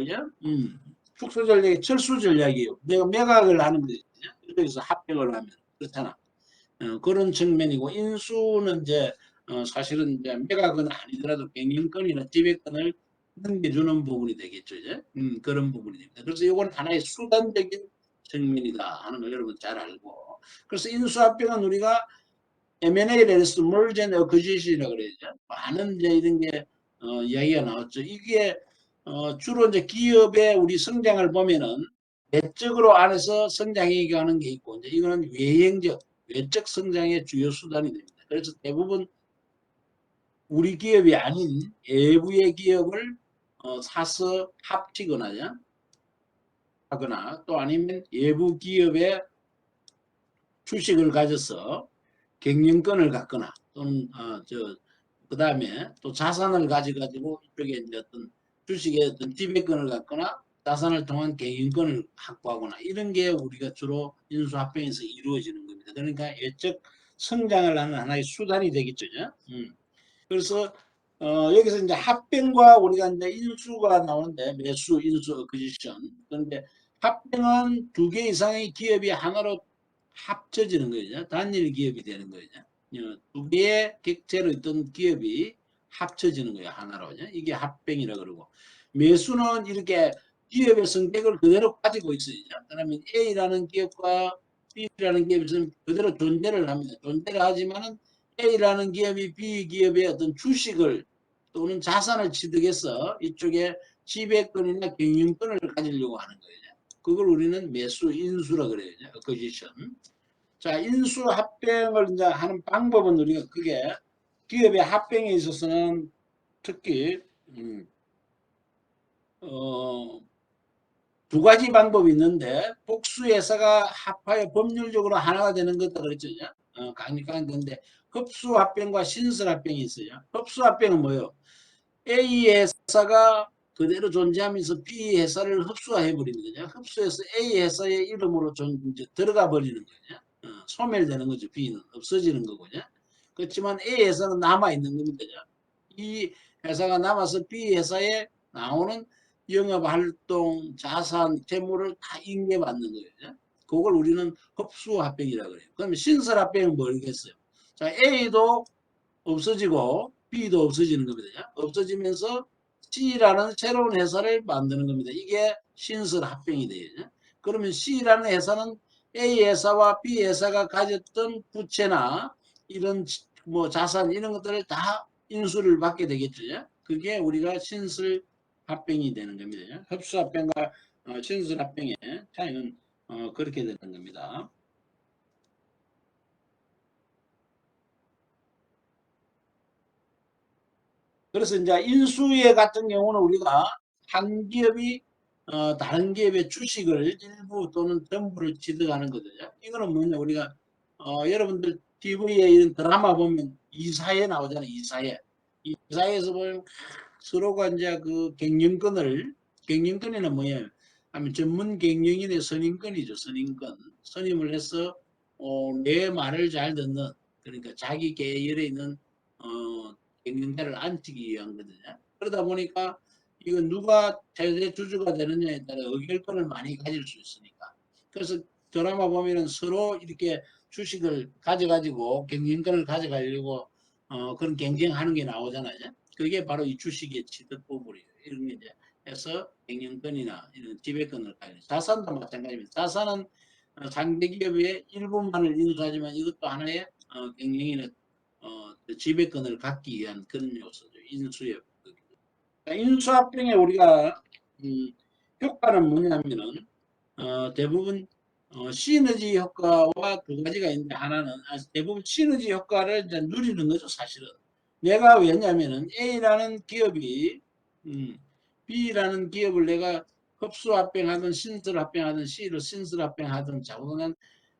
축소 전략의 철수 전략이에요. 내가 매각을 하는 거죠. 여기서 합병을 하면. 그렇잖아. 그런 측면이고, 인수는 이제, 사실은 이제 매각은 아니더라도 경영권이나 지배권을 넘겨주는 부분이 되겠죠. 이제? 그런 부분이 됩니다. 그래서 이건 하나의 수단적인 측면이다 하는 걸 여러분 잘 알고. 그래서 인수합병은 우리가 M&A를 해서 merge and acquisition이라고 그러죠. 많은 이제 이런 게 이야기가 나왔죠. 이게 주로 이제 기업의 우리 성장을 보면은 내적으로 안에서 성장해 가는 게 있고 이제 이거는 외형적, 외적 성장의 주요 수단이 됩니다. 그래서 대부분 우리 기업이 아닌 외부의 기업을 사서 합치거나 하거나 또 아니면 외부 기업의 주식을 가져서 경영권을 갖거나 또는 그 다음에 또 자산을 가지고 이쪽에 이제 어떤 주식의 어떤 지배권을 갖거나 자산을 통한 경영권을 확보하거나 이런 게 우리가 주로 인수합병에서 이루어지는 겁니다. 그러니까 예적 성장을 하는 하나의 수단이 되겠죠. 그래서 여기서 이제 합병과 우리가 이제 인수가 나오는데 매수, 인수, 어쿠지션. 그런데 합병은 두 개 이상의 기업이 하나로 합쳐지는 거죠. 단일 기업이 되는 거죠. 두 개의 객체로 있던 기업이 합쳐지는 거예요. 하나로. 이게 합병이라 그러고. 매수는 이렇게 기업의 성격을 그대로 가지고 있어요. 그러면 A라는 기업과 B라는 기업이 그대로 존재를 합니다. 존재를 하지만은 A라는 기업이 B 기업의 어떤 주식을 또는 자산을 취득해서 이쪽에 지배권이나 경영권을 가지려고 하는 거예요. 그걸 우리는 매수, 인수라 그래요. 어쿠지션. 자, 인수 합병을 이제 하는 방법은 우리가 그게 기업의 합병에 있어서는 특히 두 가지 방법이 있는데 복수회사가 합하여 법률적으로 하나가 되는 것도 그랬죠. 강력한 건데 흡수합병과 신설합병이 있어요. 흡수합병은 뭐예요? A 회사가 그대로 존재하면서 B 회사를 흡수해버리는 거죠. 흡수해서 A 회사의 이름으로 이제 들어가 버리는 거죠. 소멸되는 거죠. B는 없어지는 거고요. 그렇지만 A 회사는 남아있는 겁니다. 이 회사가 남아서 B 회사에 나오는 영업활동, 자산, 재물을 다 인계받는 거예요. 그걸 우리는 흡수합병이라고 그래요. 그러면 신설합병은 뭐겠어요? 자, A도 없어지고 B도 없어지는 겁니다. 없어지면서 C라는 새로운 회사를 만드는 겁니다. 이게 신설합병이 돼요. 그러면 C라는 회사는 A 회사와 B 회사가 가졌던 부채나 이런 뭐 자산 이런 것들을 다 인수를 받게 되겠죠. 그게 우리가 신설합병이 되는 겁니다. 흡수합병과 신설합병의 차이는 그렇게 되는 겁니다. 그래서 이제 인수회 같은 경우는 우리가 한 기업이 다른 기업의 주식을 일부 또는 전부를 취득하는 거거든요. 이거는 뭐냐 우리가 여러분들 TV에 이런 드라마 보면 이사회 나오잖아요. 이사회. 이사회에서 보면 서로가 이제 그 경영권에는 뭐예요? 하면 전문 경영인의 선임권이죠. 선임권. 선임을 해서 내 말을 잘 듣는 그러니까 자기 계열에 있는 경영자를 앉히기 위한 거거든요. 그러다 보니까 이거 누가 최대 주주가 되느냐에 따라 의결권을 많이 가질 수 있으니까. 그래서 드라마 보면은 서로 이렇게 주식을 가져가지고 경영권을 가져가려고 그런 경쟁하는 게 나오잖아요. 그게 바로 이 주식의 취득법이에요. 이런 게 이제 해서 경영권이나 이런 지배권을 가지고 자산도 마찬가지입니다. 자산은 상대 기업의 일부만을 인수하지만 이것도 하나의 경영인의 지배권을 갖기 위한 그런 요소죠. 인수의 인수합병에 우리가 효과는 뭐냐면은 대부분 시너지 효과와 두 가지가 있는데 하나는 대부분 시너지 효과를 이제 누리는 거죠. 사실은 내가 왜냐면은 A라는 기업이 B라는 기업을 내가 흡수합병하든 신설합병하든 C를 신설합병하든 자고난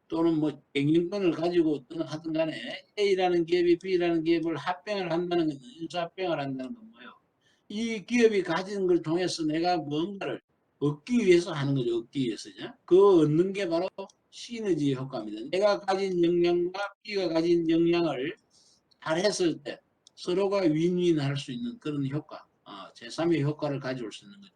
또는 뭐 경영권을 가지고 하든 간에 A라는 기업이 B라는 기업을 합병을 한다는 것은 인수합병을 한다는 건 뭐예요? 이 기업이 가진 걸 통해서 내가 뭔가를 얻기 위해서 하는 거죠. 얻기 위해서죠. 그 얻는 게 바로 시너지 효과입니다. 내가 가진 역량과 B가 가진 역량을 잘했을 때 서로가 윈윈 할 수 있는 그런 효과, 제3의 효과를 가져올 수 있는 거죠.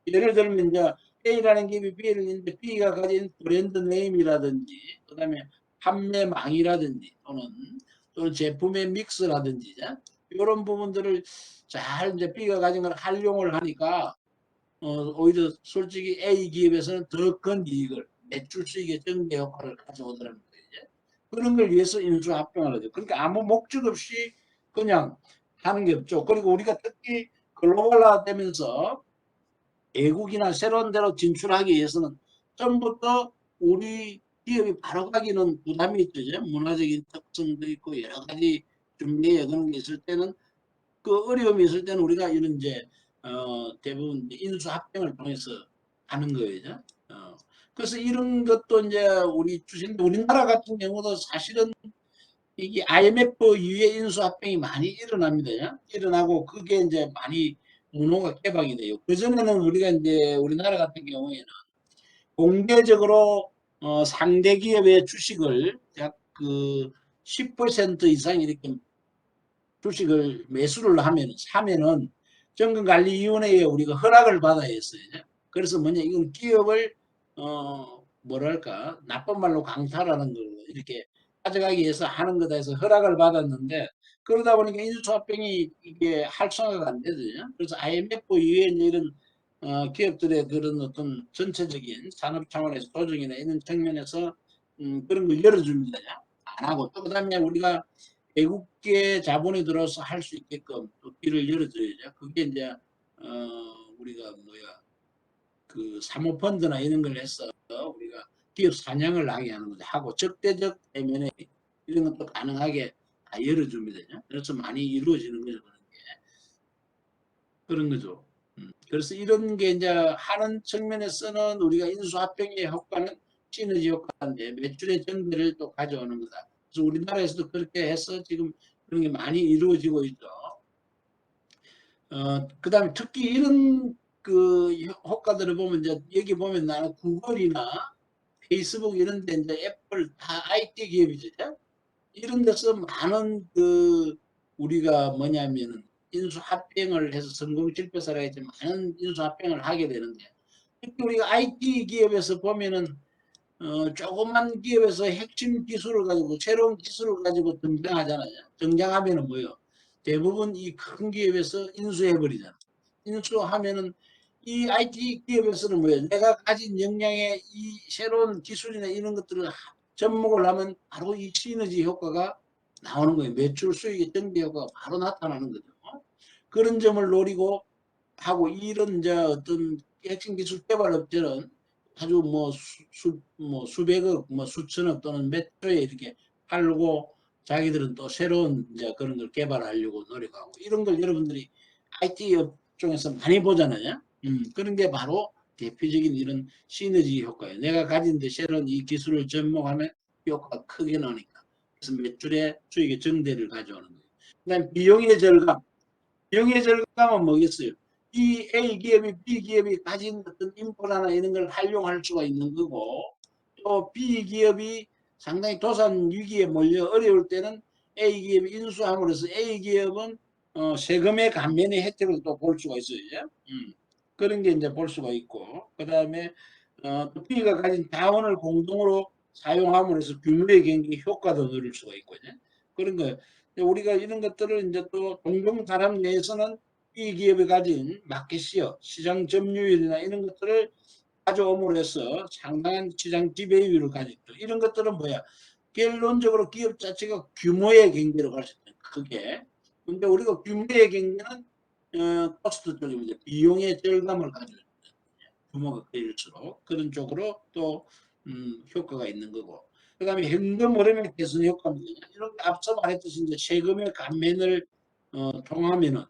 예를 들면 이제 A라는 기업이 B를 있는데 B가 가진 브랜드 네임이라든지 그다음에 판매망이라든지 또는 제품의 믹스라든지 이런 부분들을 잘 이제 B가 가진 걸 활용을 하니까 오히려 솔직히 A 기업에서는 더 큰 이익을 매출 수익의 증대 효과를 가져오더라는 거예요. 그런 걸 위해서 인수합병을 하죠. 그러니까 아무 목적 없이 그냥 하는 게 없죠. 그리고 우리가 특히 글로벌화 되면서 외국이나 새로운 데로 진출하기 위해서는 처음부터 우리 기업이 바로 가기는 부담이 있죠. 문화적인 특성도 있고 여러 가지 준비에 그런 게 있을 때는 그 어려움이 있을 때는 우리가 이런 이제 대부분 인수합병을 통해서 하는 거예요. 그래서 이런 것도 이제 우리나라 같은 경우도 사실은 이게 IMF 이후에 인수합병이 많이 일어납니다. 일어나고 그게 이제 많이 문호가 개방이 돼요. 그전에는 우리가 이제 우리나라 같은 경우에는 공개적으로 상대 기업의 주식을 약 그 10% 이상 이렇게 주식을 매수를 하면 사면은 정권관리위원회에 우리가 허락을 받아야 했어요. 그래서 뭐냐 이건 기업을 뭐랄까 나쁜 말로 강탈하는 걸로 이렇게 가져가기 위해서 하는 거다 해서 허락을 받았는데 그러다 보니까 인수합병이 이게 활성화가 안 되거든요. 그래서 IMF 이외에 이런 기업들의 그런 어떤 전체적인 산업 차원에서 조정이나 이런 측면에서 그런 걸 열어줍니다. 안 하고 또 그다음에 우리가 외국계 자본이 들어서 할 수 있게끔 또 길을 열어줘야죠. 그게 이제 우리가 뭐야 그 사모펀드나 이런 걸 해서 우리가 기업 사냥을 하게 하는 거죠. 하고 적대적 대면에 이런 것도 가능하게 다 열어줍니다. 그래서 많이 이루어지는 거죠. 그런 거죠. 그래서 이런 게 이제 하는 측면에서는 우리가 인수합병의 효과는 시너지 효과인데 매출의 증대를 또 가져오는 거다. 그래서 우리나라에서도 그렇게 해서 지금 그런 게 많이 이루어지고 있죠. 그다음에 특히 이런 그 효과들을 보면 이제 여기 보면 나는 구글이나 페이스북 이런 데 이제 애플 다 IT 기업이죠. 이런 데서 많은 그 우리가 뭐냐면은 인수합병을 해서 성공 실패 사례가 있지만 많은 인수합병을 하게 되는데 특히 우리가 IT 기업에서 보면은 조그만 기업에서 핵심 기술을 가지고 새로운 기술을 가지고 등장하잖아요. 등장하면은 뭐요? 대부분 이 큰 기업에서 인수해 버리잖아. 인수하면은 이 IT 기업에서는 뭐예요? 내가 가진 역량의 이 새로운 기술이나 이런 것들을 접목을 하면 바로 이 시너지 효과가 나오는 거예요. 매출 수익의 증대 효과가 바로 나타나는 거죠. 그런 점을 노리고 하고 이런 이제 어떤 핵심 기술 개발 업체는 아주 뭐 수백억, 뭐 수천억 또는 몇 조에 이렇게 팔고 자기들은 또 새로운 이제 그런 걸 개발하려고 노력하고 이런 걸 여러분들이 IT 업종에서 많이 보잖아요. 그런 게 바로 대표적인 이런 시너지 효과예요. 내가 가진 데 새로운 이 기술을 접목하면 효과가 크게 나니까. 그래서 매출의 수익의 증대를 가져오는 거예요. 그다음 비용의 절감. 비용의 절감은 뭐겠어요? 이 A 기업이 B 기업이 가진 어떤 인프라나 이런 걸 활용할 수가 있는 거고 또 B 기업이 상당히 도산 위기에 몰려 어려울 때는 A 기업이 인수함으로써 A 기업은 세금의 감면의 혜택을 또 볼 수가 있어요. 그런 게 이제 볼 수가 있고 그 다음에 또 B가 가진 자원을 공동으로 사용함으로써 규모의 경기 효과도 누릴 수가 있거든요. 그런 거 우리가 이런 것들을 이제 또 동종 산업 내에서는 이 기업이 가진 마켓시어, 시장 점유율이나 이런 것들을 가져옴으로 해서 상당한 시장 지배율을 가졌죠. 이런 것들은 뭐야? 결론적으로 기업 자체가 규모의 경제로 갈 수 있는 크게. 근데 우리가 규모의 경제는 코스트 쪽입니다. 비용의 절감을 가지고 규모가 커질수록 그런 쪽으로 또 효과가 있는 거고. 그다음에 현금 흐름의 개선 효과입니다. 이렇게 앞서 말했듯이 이제 세금의 감면을 통하면은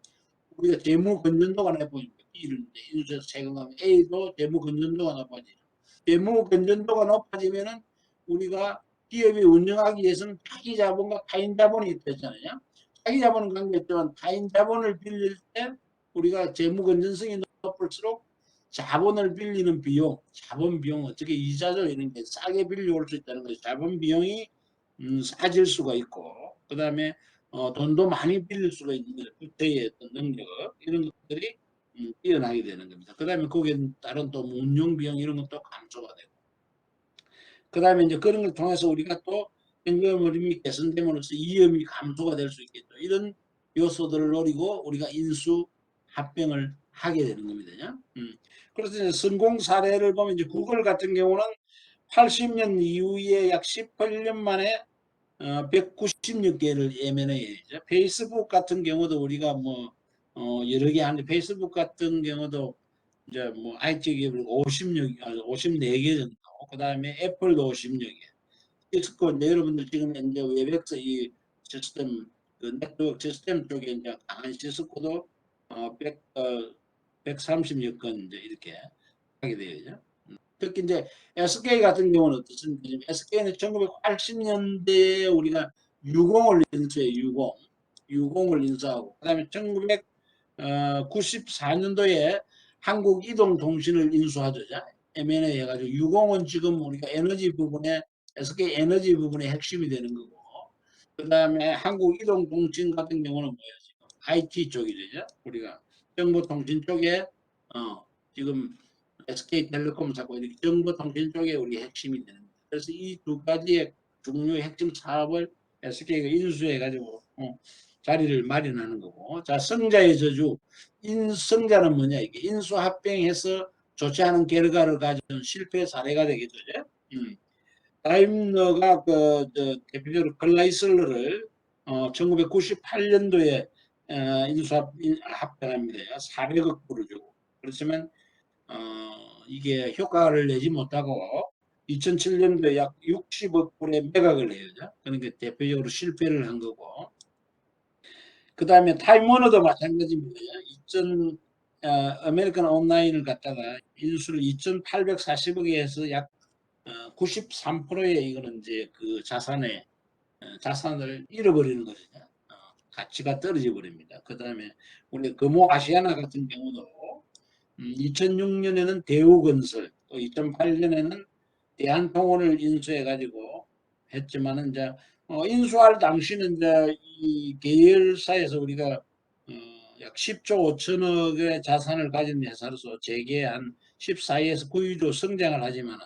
우리가 재무 건전도가 높아집니다. B를 인수해서 세금하면 A도 재무 건전도가 높아지죠. 재무 건전도가 높아지면은 우리가 기업이 운영하기 위해서는 자기 자본과 타인 자본이 있잖아요. 자기 자본은 관계없지만 타인 자본을 빌릴 때 우리가 재무 건전성이 높을수록 자본을 빌리는 비용, 자본 비용 어떻게 이자죠 이런 게 싸게 빌려올 수 있다는 거죠. 자본 비용이 싸질 수가 있고 그 다음에 돈도 많이 빌릴 수가 있는 거죠. 국제의 어떤 능력 이런 것들이 뛰어나게 되는 겁니다. 그 다음에 거기에 따른 또 운용 비용 이런 것도 감소가 되고 그 다음에 이제 그런 걸 통해서 우리가 또 현금 흐름이 개선됨으로써 이염이 감소가 될 수 있겠죠. 이런 요소들을 노리고 우리가 인수 합병을 하게 되는 겁니다. 그래서 이제 성공 사례를 보면 이제 구글 같은 경우는 80년 이후에 약 18년 만에 196개를 M&A 죠. 페이스북 같은 경우도 우리가 뭐 여러 개 하는데 페이스북 같은 경우도 이제 뭐 IT 기업을 54개 정도, 그 다음에 애플도 50여 개. 시스코 이제 여러분들 지금 이제 웹엑스 이 시스템 그 네트워크 시스템 쪽에 이제 강한 시스코도 130여 건 이제 이렇게 하게 되죠. 특히 이제 SK 같은 경우는 어떻습니까? SK는 1980년대에 우리가 유공을 인수해요. 유공을 인수하고 그다음에 94년도에 한국이동통신을 인수하죠. M&A 해가지고 유공은 지금 우리가 에너지 부분에 SK 에너지 부분의 핵심이 되는 거고, 그 다음에 한국이동통신 같은 경우는 뭐예요? 지금 IT 쪽이죠. 우리가 정보통신 쪽에 지금 SK텔레콤 사고 이렇게 정보통신 쪽에 우리 핵심이 되는 거예요. 그래서 이 두 가지의 중요 핵심 사업을 SK가 인수해가지고 자리를 마련하는 거고. 자, 성자의 저주. 성자는 뭐냐, 이게 인수합병해서 좋지 않은 결과를 가진 실패 사례가 되겠죠. 다임러가 대표적으로 클라이슬러를 1998년도에 인수합병합니다. 400억 불을 주고. 그렇지만 이게 효과를 내지 못하고 2007년도에 약 60억 불의 매각을 해요. 그러니까 대표적으로 실패를 한 거고. 그 다음에 타임워너도 마찬가지입니다. 아메리칸 온라인을 갖다가 인수를 2,840억에 해서 약 93%의 이거는 이제 그 자산을 잃어버리는 거죠. 가치가 떨어져 버립니다. 그 다음에 우리 금호 아시아나 같은 경우도 2006년에는 대우건설, 또 2008년에는 대한통운을 인수해가지고 했지만은 이제 인수할 당시는 이제 이 계열사에서 우리가 약 10조 5천억의 자산을 가진 회사로서 재계 한 14에서 9위로 성장을 하지만은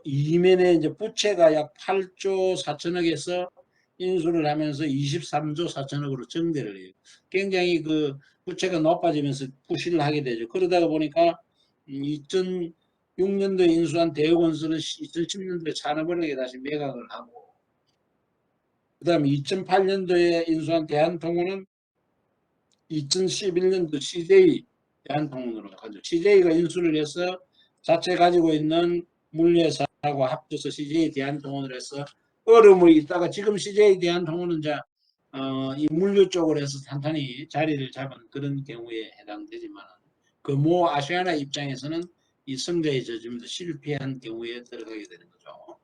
이면에 이제 부채가 약 8조 4천억에서 인수를 하면서 23조 4천억으로 증대를 해요. 굉장히 그 부채가 높아지면서 부실을 하게 되죠. 그러다가 보니까 2006년도에 인수한 대우건설은 2010년도에 산업은행에 다시 매각을 하고, 그 다음에 2008년도에 인수한 대한통운은 2011년도 CJ 대한통운으로 가죠. CJ가 인수를 해서 자체 가지고 있는 물류회사하고 합쳐서 CJ 대한통운을 해서 어려움을 있다가 지금 CJ 대한통운은 이제 이 물류 쪽으로 해서 탄탄히 자리를 잡은 그런 경우에 해당되지만, 금호 아시아나 입장에서는 이 성자의 저주입니다. 실패한 경우에 들어가게 되는 거죠.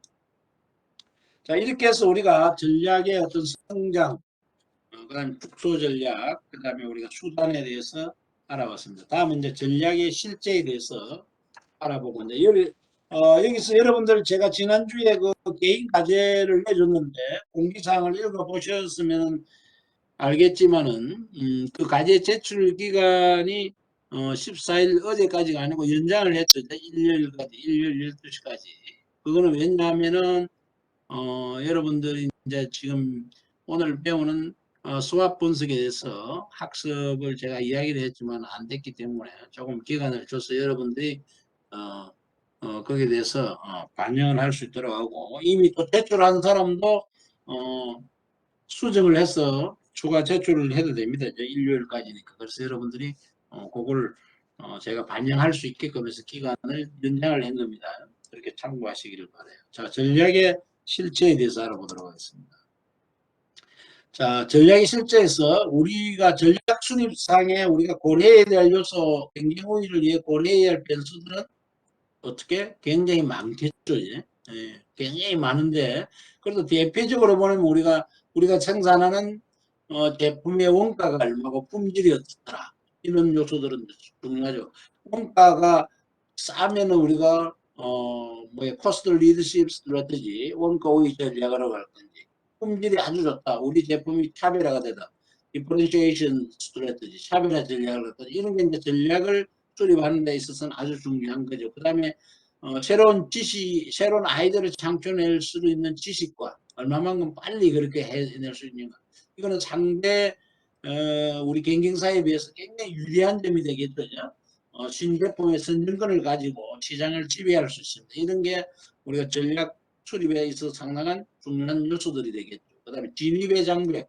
자, 이렇게 해서 우리가 전략의 어떤 성장, 그다음에 축소 전략, 그다음에 우리가 수단에 대해서 알아봤습니다. 다음은 이제 전략의 실제에 대해서 알아보고, 이제 여기서 여러분들 제가 지난주에 그 개인 과제를 내줬는데 공지사항을 읽어보셨으면 알겠지만은 그 과제 제출 기간이 14일 어제까지가 아니고 연장을 했죠. 일요일까지, 일요일 12시까지. 그거는 왜냐하면은 여러분들이 이제 지금 오늘 배우는 수학 분석에 대해서 학습을 제가 이야기를 했지만 안 됐기 때문에 조금 기간을 줘서 여러분들이 거기에 대해서 반영을 할 수 있도록 하고, 이미 또 제출한 사람도 수정을 해서 추가 제출을 해도 됩니다. 이제 일요일까지니까. 그래서 여러분들이 그걸 제가 반영할 수 있게끔 해서 기간을 연장을 한 겁니다. 그렇게 참고하시기를 바라요. 자, 전략의 실체에 대해서 알아보도록 하겠습니다. 자, 전략의 실체에서 우리가 전략 수립상에 우리가 고려해야 될 요소, 경쟁 우위를 위해 고려해야 할 변수들은 어떻게 굉장히 많겠죠. 예? 굉장히 많은데, 그래도 대표적으로 보면 우리가 생산하는 제품의 원가가 얼마고 품질이 어떻더라, 이런 요소들은 중요하죠. 원가가 싸면은 우리가 코스트 리더십 스트래티지, 원가 우위 전략이라고 할 건지, 품질이 아주 좋다, 우리 제품이 차별화가 되다, 디퍼런시에이션 스트래티지, 차별화 전략을 할 건지, 이런 게 이제 전략을 수립하는 데 있어서는 아주 중요한 거죠. 그 다음에 새로운 아이디어를 창출해낼 수 있는 지식과 얼마만큼 빨리 그렇게 해낼 수 있는가, 이거는 상대 우리 경쟁사에 비해서 굉장히 유리한 점이 되겠죠. 신제품의 선진권을 가지고 시장을 지배할 수 있습니다. 이런 게 우리가 전략 수립에 있어서 상당한 중요한 요소들이 되겠죠. 그 다음에 진입의 장벽,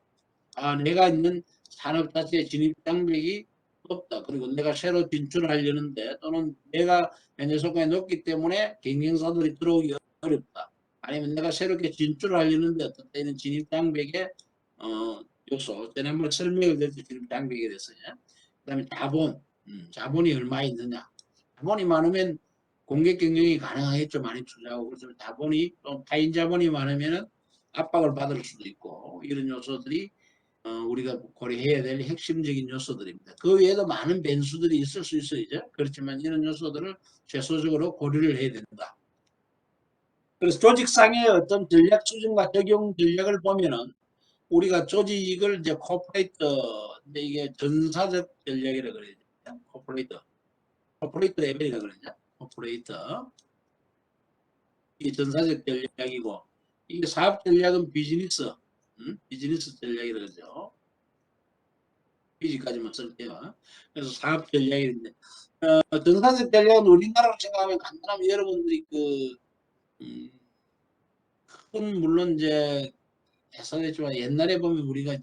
내가 있는 산업 자체의 진입 장벽이 없다. 그리고 내가 새로 진출하려는데, 또는 내가 현재 속도가 높기 때문에 경쟁사들이 들어오기 어렵다. 아니면 내가 새롭게 진출하려는데 어떤 때는 진입 장벽의 요소, 지난번에 설명을 드렸죠. 진입 장벽에 대해서요. 그 다음에 자본이 얼마 있느냐. 자본이 많으면 공개 경영이 가능하겠죠. 많이 투자하고. 그래서 자본이, 또 타인 자본이 많으면 압박을 받을 수도 있고, 이런 요소들이 우리가 고려해야 될 핵심적인 요소들입니다. 그 외에도 많은 변수들이 있을 수 있어요. 그렇지만 이런 요소들을 최소적으로 고려를 해야 된다. 그래서 조직상의 어떤 전략 추진과 적용 전략을 보면은 우리가 조직을 이제 코퍼레이트, 이게 전사적 전략이라 그래야 되나? 코퍼레이트 레벨이라 그러냐? 코퍼레이트. 이게 전사적 전략이고, 이게 사업 전략은 비즈니스, 비즈니스 전략이라 그러죠. 비즈까지만 쓸게요. 그래서 사업 전략인데, 전사적 전략은 우리나라로 생각하면 간단하면 여러분들이 음, 물론 이제 해석했지만 옛날에 보면 우리가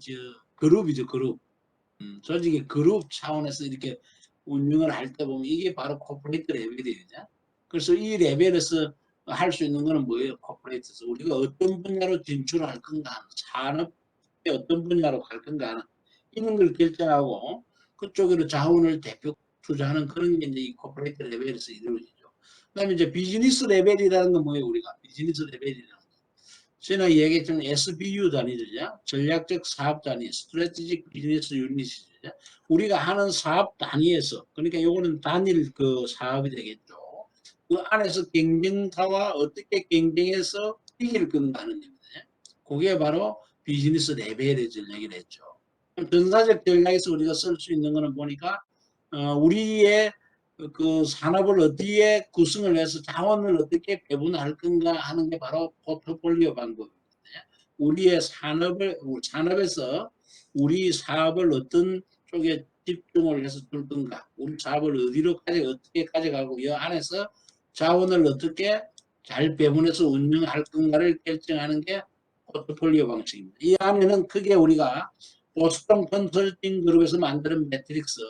그룹이죠, 그룹. 조직의 그룹 차원에서 이렇게 운영을 할 때 보면 이게 바로 코퍼레이트 레벨이거든요. 그래서 이 레벨에서 할 수 있는 거는 뭐예요? 코퍼레이트에서 우리가 어떤 분야로 진출할 건가, 산업의 어떤 분야로 갈 건가 하는 이런 걸 결정하고 그쪽으로 자원을 대표 투자하는 그런 게 이제 이 코퍼레이트 레벨에서 이루어지죠. 그다음에 이제 비즈니스 레벨이라는 건 뭐예요? 우리가 비즈니스 레벨이라는 전에 얘기했던 SBU 단위죠. 전략적 사업 단위, 스트래티직 비즈니스 유닛이죠. 우리가 하는 사업 단위에서, 그러니까 요거는 단일 사업이 되겠죠. 그 안에서 경쟁사와 어떻게 경쟁해서 이길 건가 하는 겁니다. 그게 바로 비즈니스 레벨의 전략이라 했죠. 전사적 전략에서 우리가 쓸 수 있는 거는 보니까, 우리의 그 산업을 어디에 구성을 해서 자원을 어떻게 배분할 건가 하는 게 바로 포트폴리오 방법입니다. 우리의 산업에서 우리 사업을 어떤 쪽에 집중을 해서 둘 건가, 우리 사업을 어디로 어떻게 가져가고 이 안에서 자원을 어떻게 잘 배분해서 운영할 건가를 결정하는 게 포트폴리오 방식입니다. 이 안에는 크게 우리가 보스턴 컨설팅 그룹에서 만드는 매트릭스,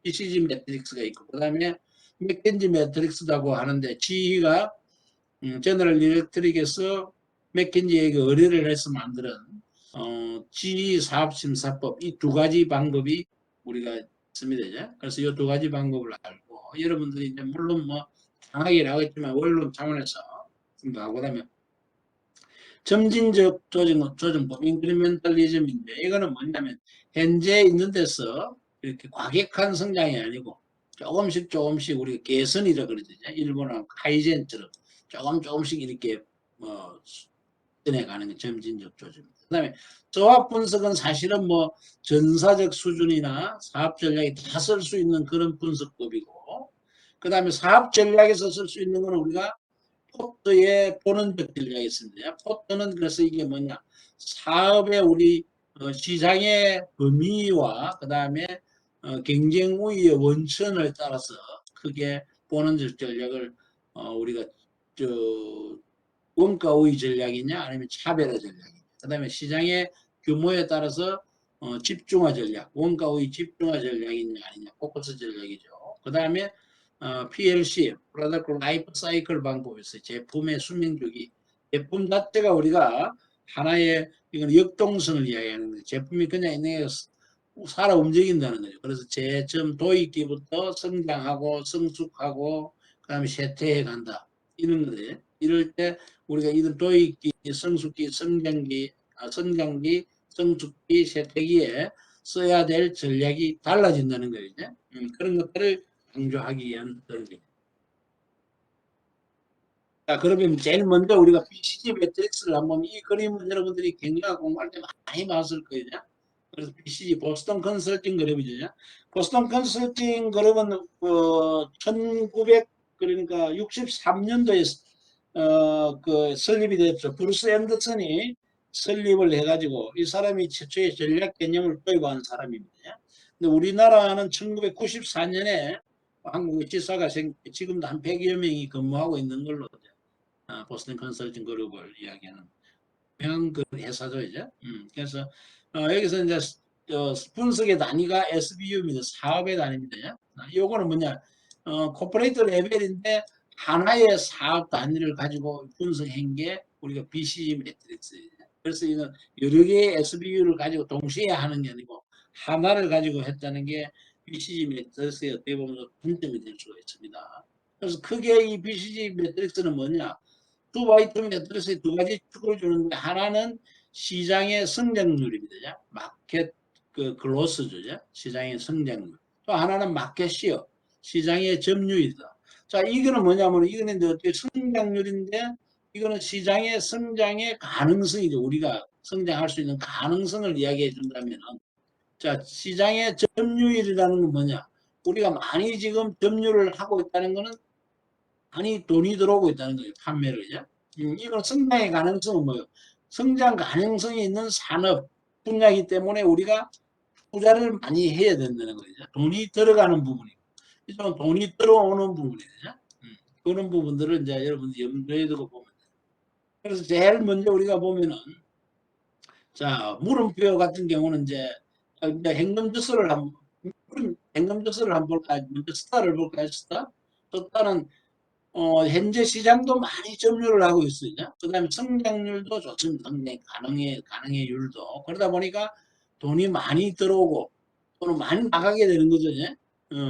BCG 매트릭스가 있고, 그 다음에 맥켄지 매트릭스라고 하는데, GE가 제너럴 일렉트릭에서 맥켄지에게 의뢰를 해서 만드는 GE 사업심사법, 이 두 가지 방법이 우리가 있습니다. 그래서 이 두 가지 방법을 알고, 여러분들이 이제 물론 뭐 장하게 나오겠지만 원론 차원에서 생각하고, 그다음에 점진적 조정법, 인크리멘탈리즘인데, 이거는 뭐냐면 현재 있는 데서 이렇게 과격한 성장이 아니고 조금씩 조금씩 우리가 개선이라 그러죠. 일본은 카이젠처럼 조금씩 이렇게 꺼내가는 점진적 조정입니다. 그 다음에 조합 분석은 사실은 뭐 전사적 수준이나 사업 전략이 다 쓸 수 있는 그런 분석법이고, 그 다음에 사업 전략에서 쓸 수 있는 거는 우리가 포트에 보는 것들이 있습니다. 포트는 그래서 이게 뭐냐, 사업의 우리 시장의 범위와 그 다음에 경쟁 우위의 원천을 따라서 크게 보는 전략을 우리가 저 원가 우위 전략이냐 아니면 차별화 전략이냐, 그 다음에 시장의 규모에 따라서 집중화 전략, 원가 우위 집중화 전략이냐 아니냐, 포커스 전략이죠. 그 다음에 PLC, Product Life Cycle 방법이 있어요. 제품의 수명주기. 제품 자체가 우리가 하나의 이건 역동성을 이야기하는 거예요. 제품이 그냥 있는 게 살아 움직인다는 거죠. 그래서 제점 도입기부터 성장하고 성숙하고 그다음에 쇠퇴해 간다. 이런 거예요. 이럴 때 우리가 이런 도입기, 성숙기, 성장기, 성숙기, 쇠퇴기에 써야 될 전략이 달라진다는 거예요. 그런 것들을 강조하기 위한 논리. 자, 그러면 제일 먼저 우리가 BCG 매트릭스를 한번, 이 그림은 여러분들이 경영학 공부할 때 많이 봤을 거예요. 그래서 BCG, 보스턴 컨설팅 그룹이죠. 보스턴 컨설팅 그룹은 1900, 그러니까 63년도에 설립이 됐죠. 브루스 앤더슨이 설립을 해가지고 이 사람이 최초의 전략 개념을 도입한 사람입니다. 근데 우리나라는 1994년에 한국의 지사가 지금도 한 100여 명이 근무하고 있는 걸로 보스턴 컨설팅 그룹을 이야기하는 유명한 그 회사죠, 이제. 그래서 여기서 이제 분석의 단위가 SBU입니다. 사업의 단위입니다. 요거는 뭐냐, 코퍼레이트 레벨인데 하나의 사업 단위를 가지고 분석한 게 우리가 BCG 매트릭스예요. 그래서 이건 여러 개의 SBU를 가지고 동시에 하는 게 아니고 하나를 가지고 했다는 게 BCG 매트릭스의 어떻게 보면 분점이 될 수가 있습니다. 그래서 크게 이 BCG 매트릭스는 뭐냐, 두 화이트 매트릭스의 두 가지 축을 주는데, 하나는 시장의 성장률입니다. 마켓 그 글로스죠. 시장의 성장률. 또 하나는 마켓시어, 시장의 점유율이다. 자, 이거는 뭐냐면 이거는 이제 어떻게 성장률인데 이거는 시장의 성장의 가능성이죠. 우리가 성장할 수 있는 가능성을 이야기해 준다면, 자, 시장의 점유율이라는 건 뭐냐? 우리가 많이 지금 점유를 하고 있다는 거는 많이 돈이 들어오고 있다는 거예요. 판매를. 이건 성장의 가능성은 뭐예요? 성장 가능성이 있는 산업 분야이기 때문에 우리가 투자를 많이 해야 된다는 거죠. 돈이 들어가는 부분이고, 이쪽은 돈이 들어오는 부분이죠. 그런 부분들을 이제 여러분들 염두에 두고 보면 돼요. 그래서 제일 먼저 우리가 보면은, 자, 물음표 같은 경우는 이제 현금주수를 한번 볼까요? 먼저 스타를 볼까요? 스타는 현재 시장도 많이 점유를 하고 있어요. 그 다음에 성장률도 좋습니다. 가능의 율도. 그러다 보니까 돈이 많이 들어오고 또는 많이 나가게 되는 거죠.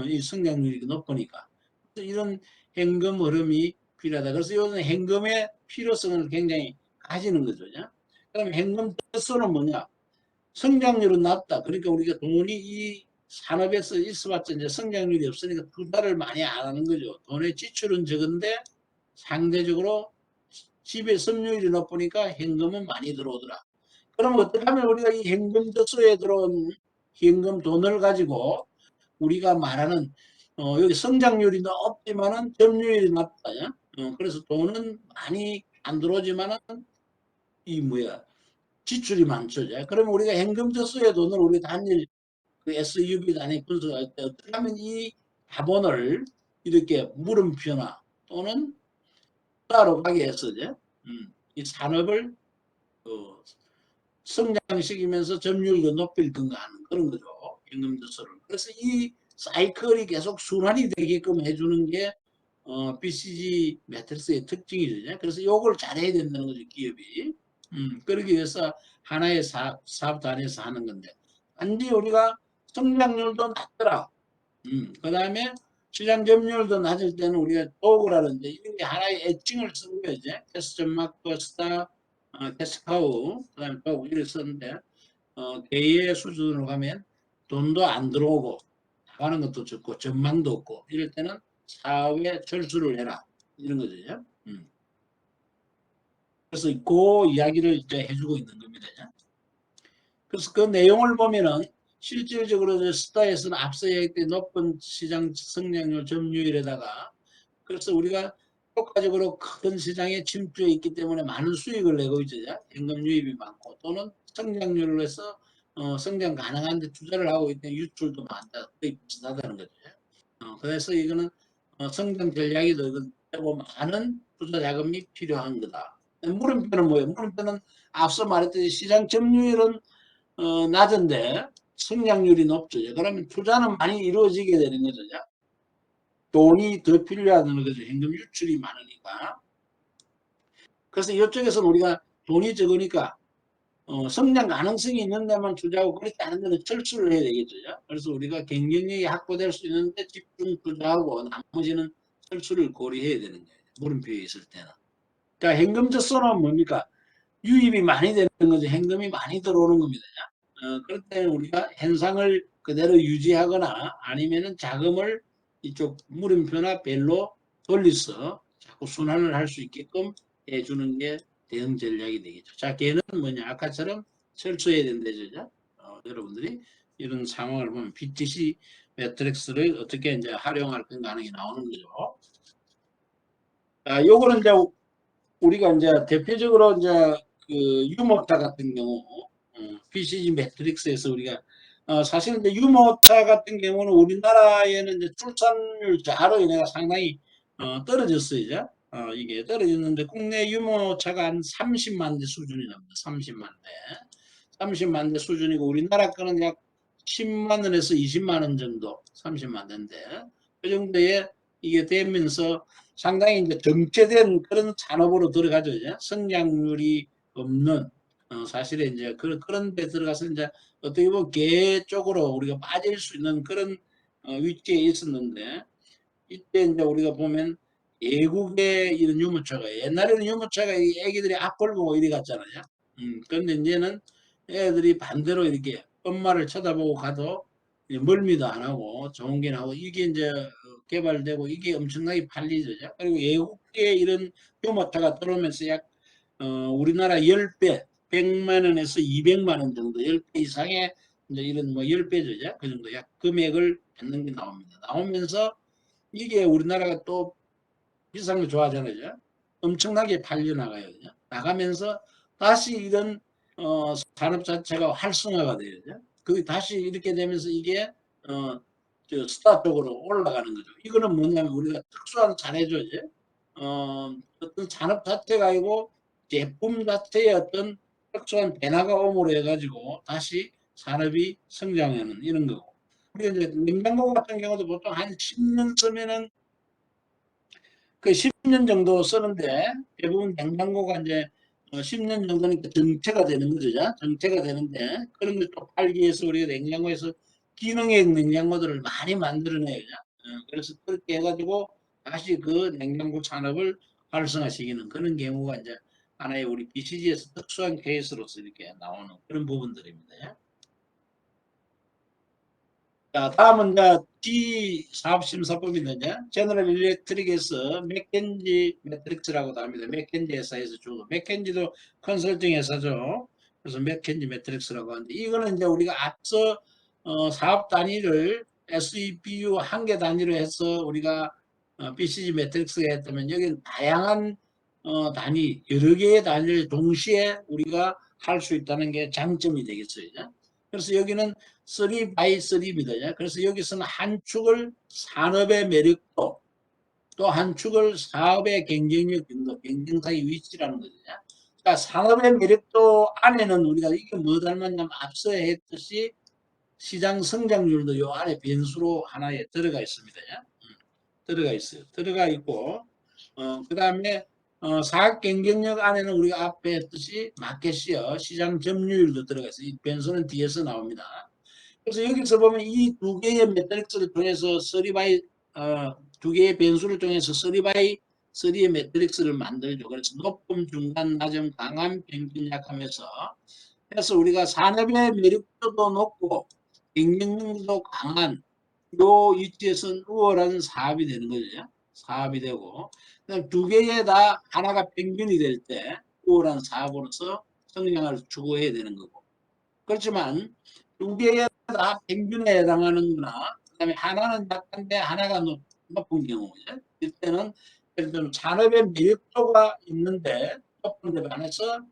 이 성장률이 높으니까. 이런 현금 흐름이 필요하다. 그래서 이것은 현금의 필요성을 굉장히 가지는 거죠. 그 다음에 현금 특수는 뭐냐? 성장률은 낮다. 그러니까 우리가 돈이 이 산업에서 있어봤자 이제 성장률이 없으니까 투자를 많이 안 하는 거죠. 돈의 지출은 적은데 상대적으로 집의 섬유율이 높으니까 현금은 많이 들어오더라. 그럼 어떻게 하면 우리가 이 현금 저수에 들어온 현금 돈을 가지고 우리가 말하는 여기 성장률이 높지만은 점유율이 낮다. 그래서 돈은 많이 안 들어오지만은 이 뭐야 지출이 많죠. 그러면 우리가 현금 저수의 돈을 우리 단일 그 SUV 단위 분석할 때 어떻게 하면 이 자본을 이렇게 물음표나 또는 따로 가게 해서 이 산업을 성장시키면서 점유율도 높일 건가 하는 그런 거죠. 현금 저수를. 그래서 이 사이클이 계속 순환이 되게끔 해주는 게 BCG 매트릭스의 특징이죠. 그래서 이걸 잘해야 된다는 거죠, 기업이. 그러기 위해서 하나의 사업 단위에서 하는 건데, 단지 우리가 성장률도 낮더라. 그 다음에 시장 점유율도 낮을 때는 우리가 도구라든지 이런 게 하나의 애칭을 쓴 거죠. 캐스점마크, 스타, 캐스카우, 그 다음에 도구 이렇게 썼는데, 대의 수준으로 가면 돈도 안 들어오고, 나가는 것도 적고, 전망도 없고, 이럴 때는 사업에 철수를 해라. 이런 거죠. 그래서 그 이야기를 이제 해주고 있는 겁니다. 그래서 그 내용을 보면은 실질적으로 스타에서는 앞서 얘기했던 높은 시장 성장률 점유율에다가 그래서 우리가 효과적으로 큰 시장에 침투해 있기 때문에 많은 수익을 내고 있죠. 현금 유입이 많고 또는 성장률을 해서 성장 가능한데 투자를 하고 있는 유출도 많다. 거의 비슷하다는 거죠. 그래서 이거는 성장 전략이 되고 많은 투자 자금이 필요한 거다. 물음표는 뭐예요? 물음표는 앞서 말했듯이 시장 점유율은 낮은데 성장률이 높죠. 그러면 투자는 많이 이루어지게 되는 거죠. 돈이 더 필요하다는 거죠. 현금 유출이 많으니까. 그래서 이쪽에서는 우리가 돈이 적으니까 성장 가능성이 있는 데만 투자하고 그렇지 않은 데는 철수를 해야 되겠죠. 그래서 우리가 경쟁력이 확보될 수 있는데 집중 투자하고 나머지는 철수를 고려해야 되는 거예요. 물음표에 있을 때는. 자, 현금 적소는 뭡니까? 유입이 많이 되는 거죠. 현금이 많이 들어오는 겁니다. 그럴 때는 우리가 현상을 그대로 유지하거나 아니면은 자금을 이쪽 물음표나 벨로 돌려서 자꾸 순환을 할 수 있게끔 해주는 게 대응 전략이 되겠죠. 자, 걔는 뭐냐? 아까처럼 철수해야 된다죠. 여러분들이 이런 상황을 보면 BTC 매트릭스를 어떻게 이제 활용할 건가 하는 게 나오는 거죠. 요거는 이제 우리가 이제 대표적으로 이제 그 유모차 같은 경우 BCG 매트릭스에서 우리가 사실 이제 유모차 같은 경우는 우리나라에는 이제 출산율 저하로 인해가 상당히 떨어졌어요. 이제. 이게 떨어졌는데 국내 유모차가 한 30만 대 수준이 납니다. 30만 대. 30만 대 수준이고 우리나라 거는 약 10만 원에서 20만 원 정도 30만 대인데 그 정도에 이게 되면서 상당히 이제 정체된 그런 산업으로 들어가죠. 이제 성장률이 없는 사실은 이제 그런 데 들어가서 이제 어떻게 보면 개 쪽으로 우리가 빠질 수 있는 그런 위치에 있었는데 이때 이제 우리가 보면 외국의 이런 유모차가 옛날에는 유모차가 이 애기들이 앞을 보고 이리 갔잖아요. 근데 이제는 애들이 반대로 이렇게 엄마를 쳐다보고 가도 멀미도 안 하고 좋은 게 나오고 이게 이제 개발되고 이게 엄청나게 팔리죠. 그리고 외국계 이런 교모차가 들어오면서 우리나라 10배, 100만 원에서 200만 원 정도, 10배 이상의 이제 이런 뭐 10배죠. 그 정도 약 금액을 받는 게 나옵니다. 나오면서 이게 우리나라가 또 비싼 거 좋아하잖아요. 엄청나게 팔려나가요. 나가면서 다시 이런 산업 자체가 활성화가 돼요. 그 다시 이렇게 되면서 이게 어, 스타 쪽으로 올라가는 거죠. 이거는 뭐냐면 우리가 특수한 사례죠. 이제. 어떤 산업 자체가 아니고 제품 자체의 어떤 특수한 변화가 오므로 해가지고 다시 산업이 성장하는 이런 거고. 우리가 이제 냉장고 같은 경우도 보통 한 10년 쓰면은 그 10년 정도 쓰는데 대부분 냉장고가 이제 10년 정도니까 정체가 되는 거죠. 정체가 되는데 그런 걸 또 팔기 위해서 우리가 냉장고에서 기능형 냉장고들을 많이 만들어내요. 그래서 그렇게 해가지고 다시 그 냉장고 산업을 활성화시키는 그런 경우가 이제 하나의 우리 BCG에서 특수한 케이스로서 이렇게 나오는 그런 부분들입니다. 자, 다음은 이제 G 사업심사법인데 제너럴 일렉트릭에서 맥켄지 매트릭스라고도 합니다. 맥켄지 회사에서 주고 맥켄지도 컨설팅 회사죠. 그래서 맥켄지 매트릭스라고 하는데 이거는 이제 우리가 앞서 사업 단위를 SEPU 한 개 단위로 해서 우리가 BCG 매트릭스가 했다면 여기는 다양한 단위 여러 개의 단위를 동시에 우리가 할 수 있다는 게 장점이 되겠어요. 그래서 여기는 3x3입니다. 그래서 여기서는 한 축을 산업의 매력도 또 한 축을 사업의 경쟁력 정도, 경쟁사의 위치라는 거죠. 자, 산업의 매력도 안에는 우리가 이게 뭐 닮았냐면 앞서 했듯이 시장 성장률도 요 안에 변수로 하나에 들어가 있습니다. 들어가 있어요. 들어가 있고, 그 다음에 사업 경쟁력 안에는 우리가 앞에 했듯이 마켓시어, 시장 점유율도 들어가 있어요. 이 변수는 뒤에서 나옵니다. 그래서 여기서 보면 이 두 개의 매트릭스를 통해서 두 개의 변수를 통해서 3x3의 매트릭스를 만들죠. 그래서 높음, 중간, 낮음, 강한, 평균, 약함에서 그래서 우리가 산업의 매력도도 높고 경쟁력도 강한 요 위치에서는 우월한 사업이 되는 거죠. 사업이 되고 두 개에 다 하나가 평균이 될 때 우월한 사업으로서 성장을 추구해야 되는 거고 그렇지만 두 개에 다 평균에 해당하는 거나 그다음에 하나는 약한데 하나가 높은 경우죠. 이때는 예를 들면 산업의 매력도가 있는데 높은 데 반해서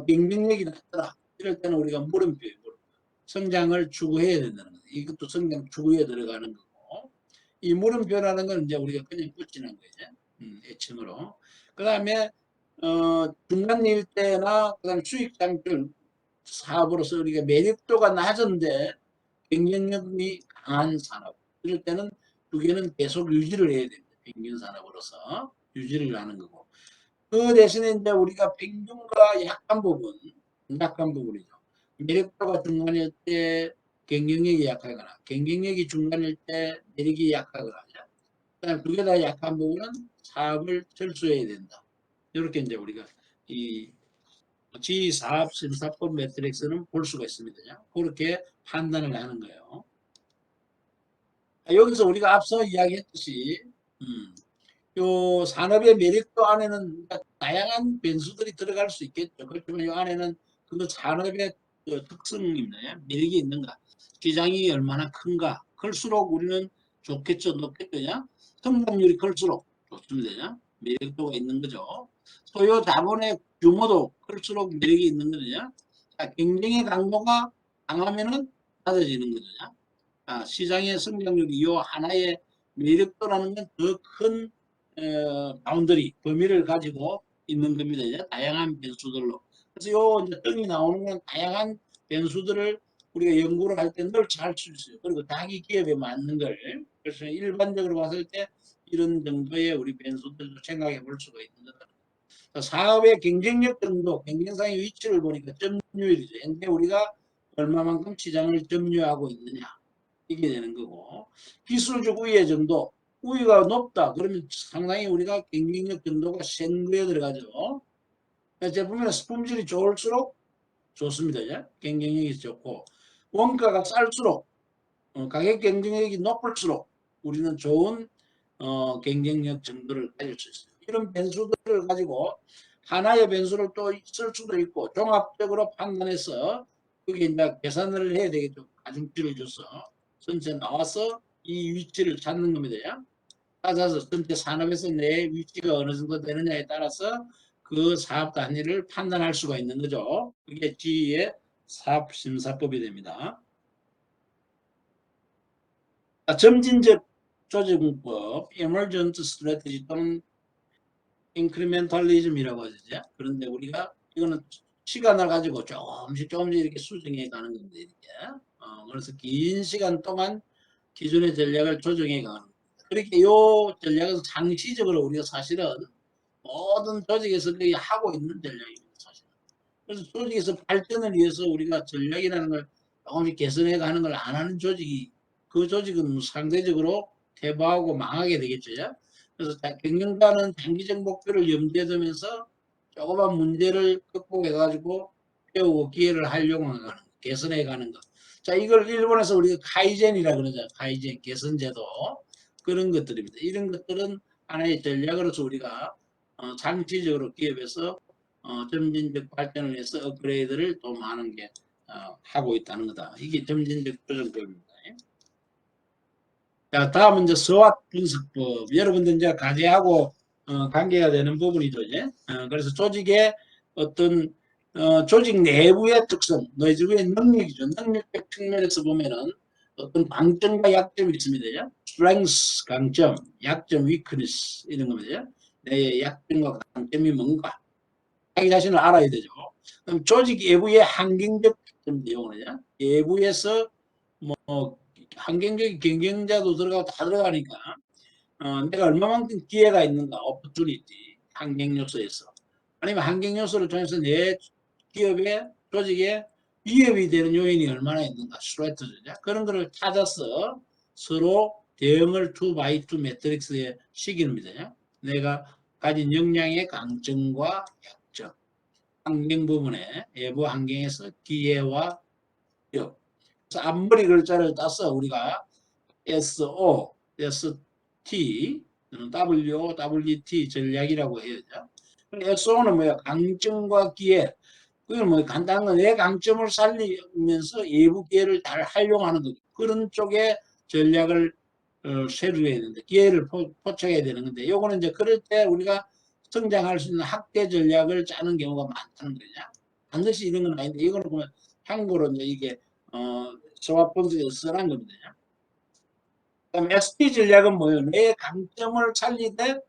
경쟁력이 낮더라. 이럴 때는 우리가 물음표예요. 성장을 추구해야 된다는 거죠. 이것도 성장 추구에 들어가는 거고 이 물음표라는 건 이제 우리가 그냥 붙이는 거죠. 애칭으로. 그 다음에 중간 일대나 그다음 수익 창출 사업으로서 우리가 매력도가 낮은데 경쟁력이 강한 산업 이럴 때는 두 개는 계속 유지를 해야 됩니다. 평균 산업으로서 유지를 하는 거고 그 대신에 이제 우리가 평균과 약한 부분이죠. 매력도가 중간일 때 경쟁력이 약하거나 경쟁력이 중간일 때 매력이 약하거나 그다음 두 개 다 약한 부분은 사업을 철수해야 된다. 이렇게 이제 우리가 이 G 사업 심사법 매트릭스는 볼 수가 있습니다. 그렇게 판단을 하는 거예요. 여기서 우리가 앞서 이야기했듯이 요 산업의 매력도 안에는 다양한 변수들이 들어갈 수 있겠죠. 그렇지만 이 안에는 그 산업의 그 특성입니다. 매력이 있는가, 시장이 얼마나 큰가, 클수록 우리는 좋겠죠, 높겠죠. 성장률이 클수록 좋습니다. 매력도가 있는 거죠. 소요 자본의 규모도 클수록 매력이 있는 거죠. 자, 경쟁의 강도가 강하면은 낮아지는 거죠. 시장의 성장률이 이 하나의 매력도라는 건 더 큰 바운더리, 범위를 가지고 있는 겁니다. 다양한 변수들로. 그래서 요 이제 떡이 나오는 건 다양한 변수들을 우리가 연구를 할 때 늘 잘 수 있어요. 그리고 자기 기업에 맞는 걸. 그래서 일반적으로 봤을 때 이런 정도의 우리 변수들도 생각해 볼 수가 있는 거다. 사업의 경쟁력 정도, 경쟁상의 위치를 보니까 점유율이죠. 현재 우리가 얼마만큼 시장을 점유하고 있느냐. 이게 되는 거고 기술적 우위 정도 우위가 높다 그러면 상당히 우리가 경쟁력 정도가 센 거에 들어가죠. 제품의 스품질이 좋을수록 좋습니다. 경쟁력이 좋고, 원가가 쌀수록 가격 경쟁력이 높을수록 우리는 좋은 경쟁력 정도를 가질 수 있어요. 이런 변수들을 가지고 하나의 변수를 또 쓸 수도 있고 종합적으로 판단해서 그게 이제 계산을 해야 되겠죠. 가중치를 줘서 전체 나와서 이 위치를 찾는 겁니다. 따라서 전체 산업에서 내 위치가 어느 정도 되느냐에 따라서 그 사업 단위를 판단할 수가 있는 거죠. 그게 GE의 사업심사법이 됩니다. 점진적 조직법, emergent strategy 또는 incrementalism이라고 하죠. 그런데 우리가 이거는 시간을 가지고 조금씩 이렇게 수정해 가는 겁니다. 이렇게. 그래서 긴 시간 동안 기존의 전략을 조정해 가는 겁니다. 그렇게 요 전략은 상시적으로 우리가 사실은 모든 조직에서 거의 하고 있는 전략입니다. 사실은. 그래서 조직에서 발전을 위해서 우리가 전략이라는 걸 조금씩 개선해 가는 걸 안 하는 조직이 그 조직은 상대적으로 퇴보하고 망하게 되겠죠. 그래서 경영자는 장기적 목표를 염두에 두면서 조그만 문제를 극복해 가지고 배우고 기회를 하려고 하는 거, 개선해 가는 것. 자, 이걸 일본에서 우리가 카이젠이라 그러죠. 카이젠 개선제도 그런 것들입니다. 이런 것들은 하나의 전략으로서 우리가 장기적으로 기업에서 점진적 발전을 위해서 업그레이드를 또 많은 게 하고 있다는 거다. 이게 점진적 조정법입니다. 자, 다음은 이제 SWOT 분석법. 여러분들 이제 과제하고 관계가 되는 부분이죠. 이제. 그래서 조직의 어떤 조직 내부의 특성, 내부의 능력이죠. 능력적 측면에서 보면은 어떤 강점과 약점이 있습니다. strength, 강점, 약점, weakness 이런 겁니다. 내 약점과 강점이 뭔가 자기 자신을 알아야 되죠. 그럼 조직 외부의 환경적 내용은요. 외부에서 뭐 환경적인 경쟁자도 들어가고 다 들어가니까 내가 얼마만큼 기회가 있는가, 오퍼튜니티, 환경 요소에서 아니면 환경 요소를 통해서 내 기업의 조직에 위협이 되는 요인이 얼마나 있는가, 스트레이트죠. 그런 거를 찾아서 서로 대응을 2x2 매트릭스에 시킵니다. 내가 가진 역량의 강점과 약점, 환경 부분에 외부 환경에서 기회와 위협. 그래서 앞머리 글자를 따서 우리가 SO, ST, WO, WT 전략이라고 해야죠. SO는 뭐야? 강점과 기회. 그건 뭐 간단한 건 내 강점을 살리면서 외부 기회를 잘 활용하는 거. 그런 쪽에 전략을 세워야 되는데 기회를 포착해야 되는 건데 요거는 이제 그럴 때 우리가 성장할 수 있는 학대 전략을 짜는 경우가 많다는 거냐. 반드시 이런 건 아닌데 이거는 보면 참고로 이제 이게 소화본드에서 쓰란 겁니다. 그다음 ST 전략은 뭐예요? 내 강점을 살리되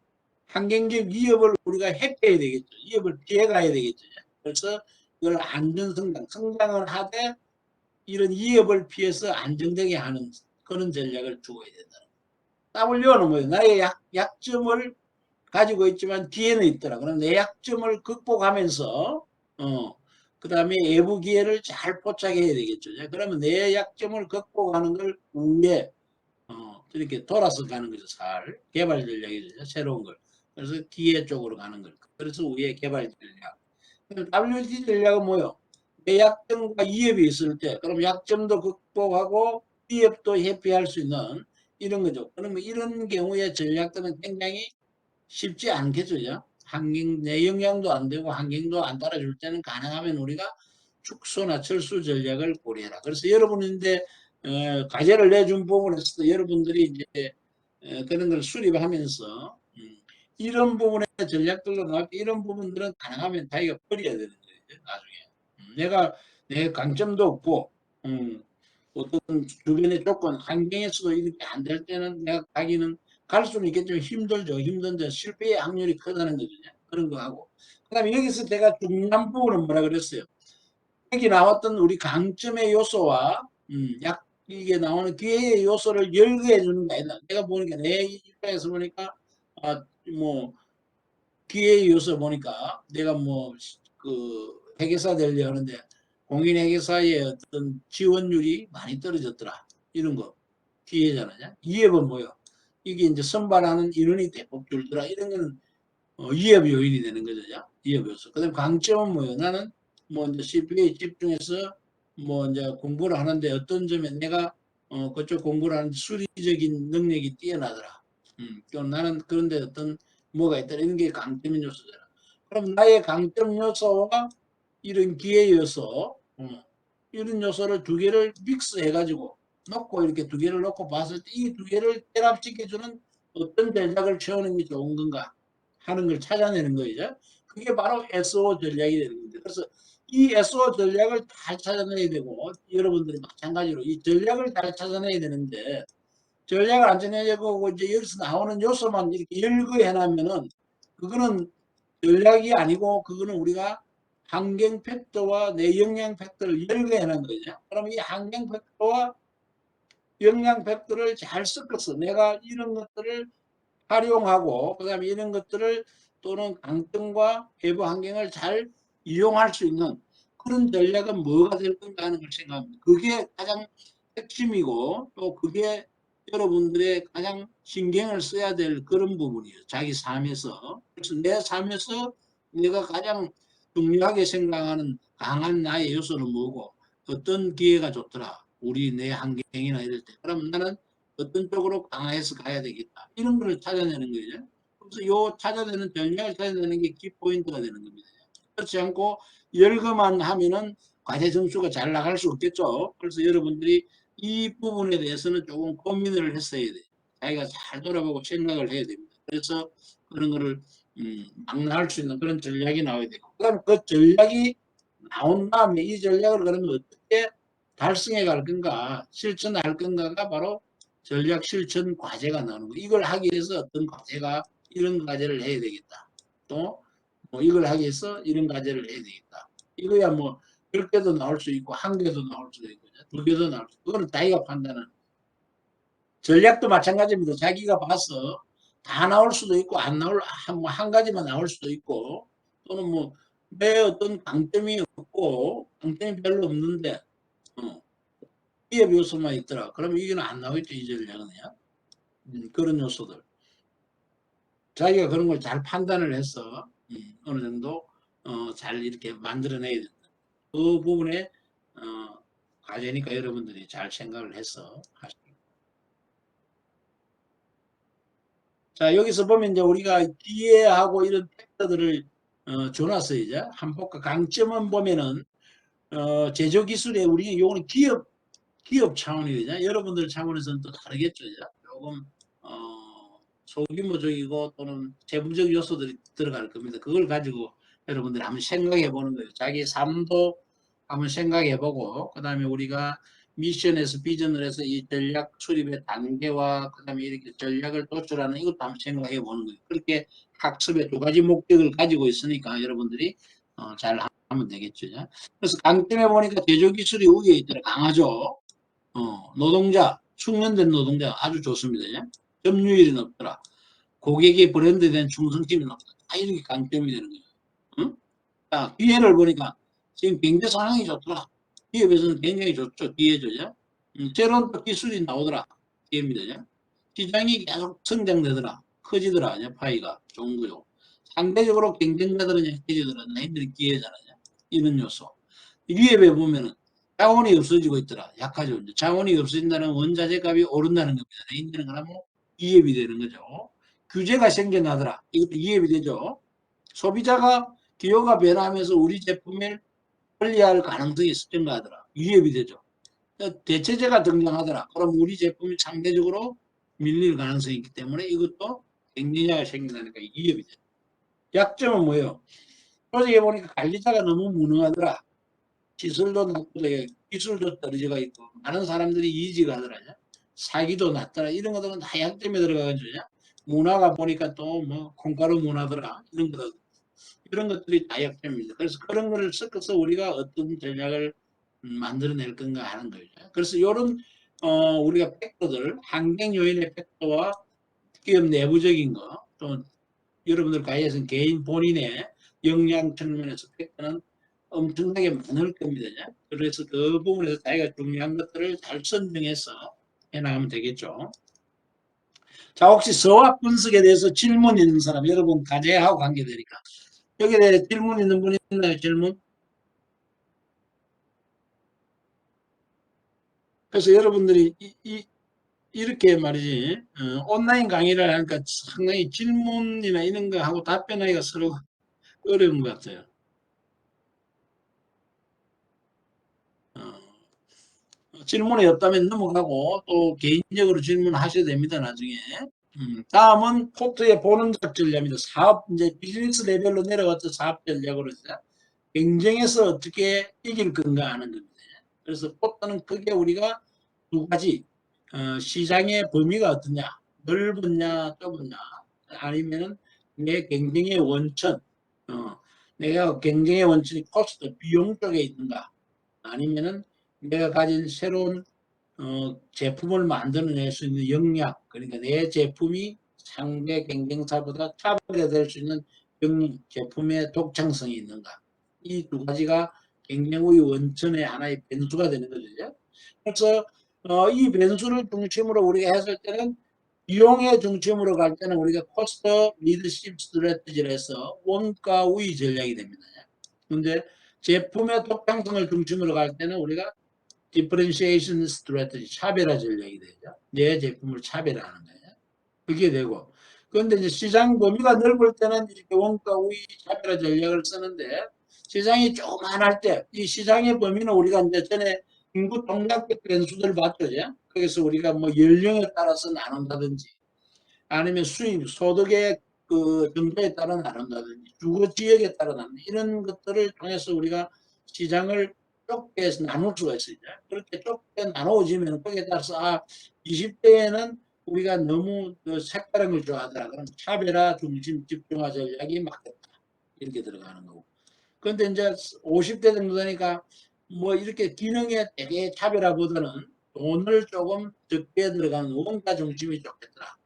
환경적 위협을 우리가 회피해야 되겠죠. 위협을 피해가야 되겠죠. 그래서 이걸 안전성장, 성장을 하되 이런 위협을 피해서 안정되게 하는 그런 전략을 두어야 된다. W는 뭐예요? 나의 약점을 가지고 있지만 기회는 있더라. 그럼 내 약점을 극복하면서 그 다음에 외부 기회를 잘 포착해야 되겠죠. 그러면 내 약점을 극복하는 걸 위에 이렇게 돌아서 가는 거죠. 살 개발 전략이죠. 새로운 걸. 그래서 기회 쪽으로 가는 걸. 그래서 위에 개발 전략. WT 전략은 뭐요? 내 약점과 위협이 있을 때, 그럼 약점도 극복하고 위협도 회피할 수 있는 이런 거죠. 그러면 이런 경우의 전략들은 굉장히 쉽지 않겠죠. 환경, 내 영향도 안 되고 환경도 안 따라줄 때는 가능하면 우리가 축소나 철수 전략을 고려해라. 그래서 여러분인데 과제를 내준 부분에서도 여러분들이 이제 그런 걸 수립하면서 이런 부분의 전략들로 나올 때 이런 부분들은 가능하면 자기가 버려야 되는 거예요. 나중에 내가 내 강점도 없고 어떤 주변의 조건 환경에서도 이렇게 안 될 때는 내가 가기는 갈 수는 있겠지만 힘들죠. 힘든데 실패의 확률이 크다는 거죠. 그런 거 하고 그 다음에 여기서 제가 중요한 부분은 뭐라 그랬어요. 여기 나왔던 우리 강점의 요소와 이게 나오는 기회의 요소를 열거해 주는 게 아니라 내가 보니까 내 입장에서 보니까 뭐 기회의 요소 보니까 내가 뭐 그 회계사 되려 하는데 공인회계사의 어떤 지원율이 많이 떨어졌더라. 이런 거 기회잖아요. 이해가 뭐요? 이게 이제 선발하는 인원이 대폭 줄더라. 이런 거는 이협 요인이 되는 거죠. 이협 요소. 그 다음에 강점은 뭐예요? 나는 뭐 이제 CPA에 집중해서 뭐 이제 공부를 하는데 어떤 점에 내가 그쪽 공부를 하는데 수리적인 능력이 뛰어나더라. 또 나는 그런데 어떤 뭐가 있더라. 이런 게 강점 요소잖아. 그럼 나의 강점 요소와 이런 기회 요소, 이런 요소를 두 개를 믹스 해가지고 놓고 이렇게 두 개를 놓고 봤을 때 이 두 개를 결합시켜주는 어떤 전략을 채우는 게 좋은 건가 하는 걸 찾아내는 거죠. 그게 바로 SO 전략이 되는 겁니다. 그래서 이 SO 전략을 잘 찾아내야 되고 여러분들이 마찬가지로 이 전략을 잘 찾아내야 되는데 전략을 안 찾아내고 이제 여기서 나오는 요소만 이렇게 열거해 놔면은 그거는 전략이 아니고 그거는 우리가 환경 팩터와 내 영양 팩터를 열거해 놓은 거죠. 그럼 이 환경 팩터와 영양 팩터를 잘 섞어서 내가 이런 것들을 활용하고 그다음에 이런 것들을 또는 강점과 외부 환경을 잘 이용할 수 있는 그런 전략은 뭐가 될 건가 하는 걸 생각합니다. 그게 가장 핵심이고 또 그게 여러분들의 가장 신경을 써야 될 그런 부분이에요. 자기 삶에서. 그래서 내 삶에서 내가 가장 중요하게 생각하는 강한 나의 요소는 뭐고 어떤 기회가 좋더라. 우리 내 환경이나 이럴 때. 그럼 나는 어떤 쪽으로 강화해서 가야 되겠다. 이런 거를 찾아내는 거죠. 그래서 요 찾아내는 전략을 찾아내는 게 키포인트가 되는 겁니다. 그렇지 않고 열거만 하면은 과제 점수가 잘 나갈 수 없겠죠. 그래서 여러분들이 이 부분에 대해서는 조금 고민을 했어야 돼요. 자기가 잘 돌아보고 생각을 해야 됩니다. 그래서 그런 거를 망라할 수 있는 그런 전략이 나와야 되고 그다음 그 전략이 나온 다음에 이 전략을 그러면 어떻게 달성해 갈 건가 실천할 건가가 바로 전략 실천 과제가 나오는 거예요. 이걸 하기 위해서 어떤 과제가 이런 과제를 해야 되겠다. 또 뭐 이걸 하기 위해서 이런 과제를 해야 되겠다. 이거야 뭐 10개도 나올 수 있고 1개도 나올 수도 있고 2개도 나올 수 있고 그거는 자기가 판단하는 전략도 마찬가지입니다. 자기가 봐서 다 나올 수도 있고 안 나올 한 가지만 나올 수도 있고 또는 뭐 내 어떤 강점이 없고 강점이 별로 없는데 기업 요소만 있더라. 그러면 이게는 안 나오겠죠. 이 전략은요. 그런 요소들. 자기가 그런 걸 잘 판단을 해서 어느 정도 잘 이렇게 만들어내야 된다. 그 부분에 과제니까 여러분들이 잘 생각을 해서 하시고. 자 여기서 보면 이제 우리가 기회하고 이런 팩터들을 줘놨어요. 이제 한복과 강점은 보면은 제조기술에 우리 요거는 기업 차원이죠. 여러분들 차원에서는 또 다르겠죠. 조금 소규모적이고 또는 세부적 요소들이 들어갈 겁니다. 그걸 가지고 여러분들이 한번 생각해 보는 거예요. 자기 삶도 한번 생각해 보고 그다음에 우리가 미션에서 비전을 해서 이 전략 수립의 단계와 그다음에 이렇게 전략을 도출하는 이것도 한번 생각해 보는 거예요. 그렇게 학습의 두 가지 목적을 가지고 있으니까 여러분들이 잘 하면 되겠죠. 그래서 강점해 보니까 제조기술이 위에 있더라. 강하죠. 노동자, 숙련된 노동자 아주 좋습니다. 점유율이 높더라. 고객의 브랜드에 대한 충성심이 높다. 다 이렇게 강점이 되는 거죠. 응? 자, 기회를 보니까 지금 경제 상황이 좋더라. 기업에서는 굉장히 좋죠. 기회죠. 새로운 또 기술이 나오더라. 기회입니다. 시장이 계속 성장되더라. 커지더라. 파이가 좋은 거죠. 상대적으로 경쟁자들은 약해지더라. 너희들이 기회잖아요. 이런 요소. 위에 보면은 자원이 없어지고 있더라. 약하죠. 자원이 없어진다는 원자재 값이 오른다는 겁니다. 너희들은 그러면 이협이 되는 거죠. 규제가 생겨나더라. 이것도 이협이 되죠. 소비자가 기호가 변하면서 우리 제품을 권리할 가능성이 증가하더라. 위협이 되죠. 대체제가 등장하더라. 그럼 우리 제품이 상대적으로 밀릴 가능성이 있기 때문에 이것도 경쟁자가 생긴다니까 위협이 되죠. 약점은 뭐예요? 솔직히 보니까 관리자가 너무 무능하더라. 시설도 낮고 기술도 떨어져가 있고 많은 사람들이 이직하더라. 사기도 낮더라. 이런 것들은 다 약점에 들어가가지고 문화가 보니까 또 뭐 콩가루 문화더라. 이런 것들 이런 것들이 다 약점입니다. 그래서 그런 거를 섞어서 우리가 어떤 전략을 만들어낼 건가 하는 거죠. 그래서 이런 우리가 팩터들 환경 요인의 팩터와 기업 내부적인 거 또 여러분들 가해서는 개인 본인의 역량 측면에서 팩터는 엄청나게 많을 겁니다. 그래서 그 부분에서 자기가 중요한 것들을 잘 선정해서 해나가면 되겠죠. 자, 혹시 서학 분석에 대해서 질문 있는 사람, 여러분 과제하고 관계되니까. 여기에 대해 질문 있는 분 있나요? 질문? 그래서 여러분들이 이렇게 말이지, 온라인 강의를 하니까 상당히 질문이나 이런 거 하고 답변하기가 서로 어려운 것 같아요. 질문이 없다면 넘어가고 또 개인적으로 질문하셔야 됩니다, 나중에. 다음은 포트의 보는작 전략입니다. 사업, 이제 비즈니스 레벨로 내려왔던 사업 전략으로 경쟁에서 어떻게 이길 건가 하는 겁니다. 그래서 포트는 크게 우리가 두 가지, 시장의 범위가 어떠냐, 넓었냐, 좁았냐, 아니면은 내 경쟁의 원천, 내가 경쟁의 원천이 코스트, 비용 쪽에 있는가, 아니면은 내가 가진 새로운 제품을 만들어낼 수 있는 역량, 그러니까 내 제품이 상대 경쟁사보다 차별화될 수 있는 역량, 제품의 독창성이 있는가. 이 두 가지가 경쟁의 원천의 하나의 변수가 되는 거죠. 그래서 이 변수를 중심으로 우리가 했을 때는 비용의 중심으로 갈 때는 우리가 코스트 리더십 스트래티지를 해서 원가 우위 전략이 됩니다. 근데 제품의 독창성을 중심으로 갈 때는 우리가 differentiation strategy, 차별화 전략이 되죠. 내 제품을 차별화하는 거예요. 그게 되고. 그런데 이제 시장 범위가 넓을 때는 이렇게 원가 우위 차별화 전략을 쓰는데 시장이 조그만할 때 이 시장의 범위는 우리가 이제 전에 인구 동작적 변수들 봤죠. 그래서 우리가 뭐 연령에 따라서 나눈다든지 아니면 수입, 소득의 그 정도에 따라 나눈다든지 주거 지역에 따라 나눈다 이런 것들을 통해서 우리가 시장을 좁게 해서 나눌 수가 있어요. 그렇게 좁게 나누어지면 거기에 따라서 20대에는 우리가 너무 그 색다른 걸 좋아하더라. 그럼 차별화 중심 집중화 전략이 맞겠다. 이렇게 들어가는 거고. 그런데 이제 50대 정도 되니까 뭐 이렇게 기능에 되게 차별화보다는 돈을 조금 적게 들어가는 원가 중심이 좋겠더라.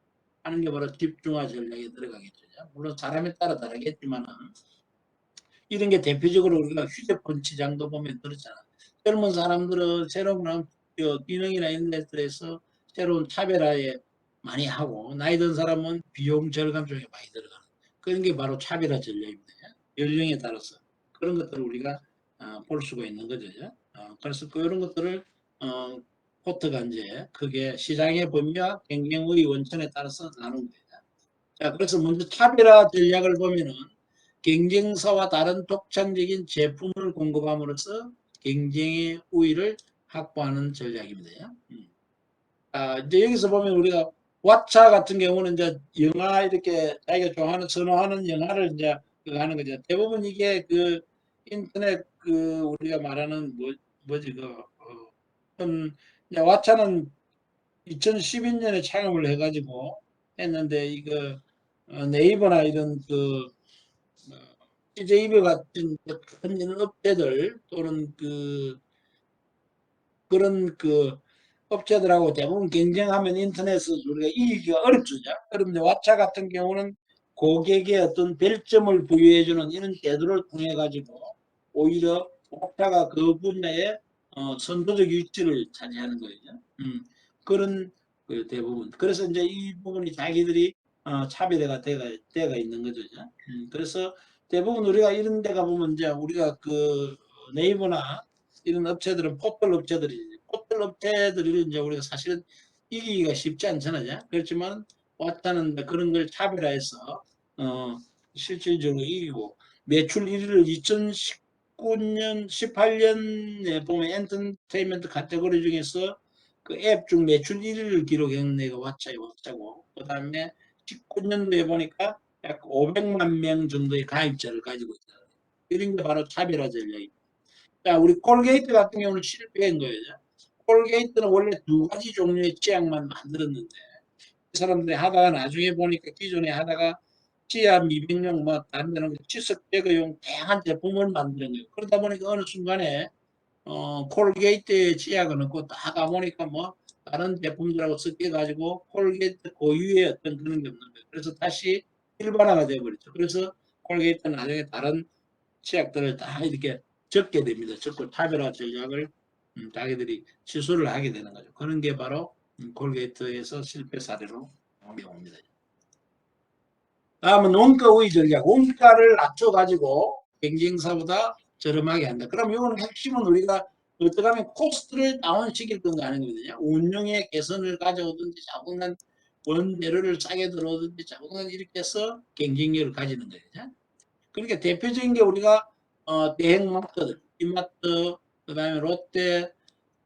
하는 게 바로 집중화 전략에 들어가겠죠. 물론 사람에 따라 다르겠지만 이런 게 대표적으로 우리가 휴대폰 시장도 보면 그렇잖아. 젊은 사람들은 새로운 기능이나 이런 데서 새로운 차별화에 많이 하고 나이 든 사람은 비용 절감 쪽에 많이 들어가는 그런 게 바로 차별화 전략입니다. 연령에 따라서 그런 것들을 우리가 볼 수가 있는 거죠. 그래서 그런 것들을 어, 포트가 이제 그게 시장의 범위와 경쟁의 원천에 따라서 나눈 거예요. 자, 그래서 먼저 차별화 전략을 보면은 경쟁사와 다른 독창적인 제품을 공급함으로써 경쟁의 우위를 확보하는 전략입니다. 이제 여기서 보면 우리가 왓챠 같은 경우는 이제 영화 이렇게 자기가 좋아하는 선호하는 영화를 이제 하는 거죠. 대부분 이게 그 인터넷 그 우리가 말하는 뭐지 이제 왓챠는 2012년에 창업을 해가지고 했는데 이거 네이버나 이런 그 CJB 같은 큰 이런 업체들 또는 그런 그 업체들하고 대부분 경쟁하면 인터넷에서 우리가 이기기가 어렵죠. 그런데 왓챠 같은 경우는 고객의 어떤 별점을 부여해주는 이런 제도를 통해 가지고 오히려 왓챠가 그 분야에 선도적 위치를 차지하는 거죠. 그런 그 대부분. 그래서 이제 이 부분이 자기들이 차별화가 돼가 있는 거죠. 그래서 대부분 우리가 이런 데 가보면 이제 우리가 그 네이버나 이런 업체들은 포털 업체들이 포털 업체들이 이제 우리가 사실은 이기기가 쉽지 않잖아요. 그렇지만 왔다는 그런 걸 차별화해서 어, 실질적으로 이기고 매출 1위를 2019년 18년에 보면 엔터테인먼트 카테고리 중에서 그 앱 중 매출 1위를 기록한 데가 왓챠고 그 다음에 19년도에 보니까 약 500만 명 정도의 가입자를 가지고 있다. 이런 게 바로 차별화 전략입니다. 자, 우리 콜게이트 같은 경우는 실패한 거예요. 콜게이트는 원래 두 가지 종류의 치약만 만들었는데 이 사람들이 하다가 나중에 보니까 기존에 하다가 치아 미백용 뭐 다른 데는 치석 제거용 다양한 제품을 만드는 거예요. 그러다 보니까 어느 순간에 콜게이트의 치약은 없고 다 가보니까 뭐 다른 제품들하고 섞여가지고 콜게이트 고유의 어떤 그런 게 없는 거예요. 그래서 다시 일반화가 되어버렸죠. 그래서 콜게이트는 나중에 다른 치약들을 다 이렇게 적게 됩니다. 적고 차별화 전략을 자기들이 취소를 하게 되는 거죠. 그런 게 바로 콜게이트에서 실패 사례로 경우입니다. 다음은 원가 우위 전략. 원가를 낮춰가지고 경쟁사보다 저렴하게 한다. 그럼 이거는 핵심은 우리가 어떻게 하면 코스트를 다운시킬 건가 하는 거거든요. 운용의 개선을 가져오든지 자국난 원재료를 싸게 들어오든지 자국난 이렇게 해서 경쟁력을 가지는 거예요. 그러니까 대표적인 게 우리가 대형마트들, 이마트, 그 다음에 롯데,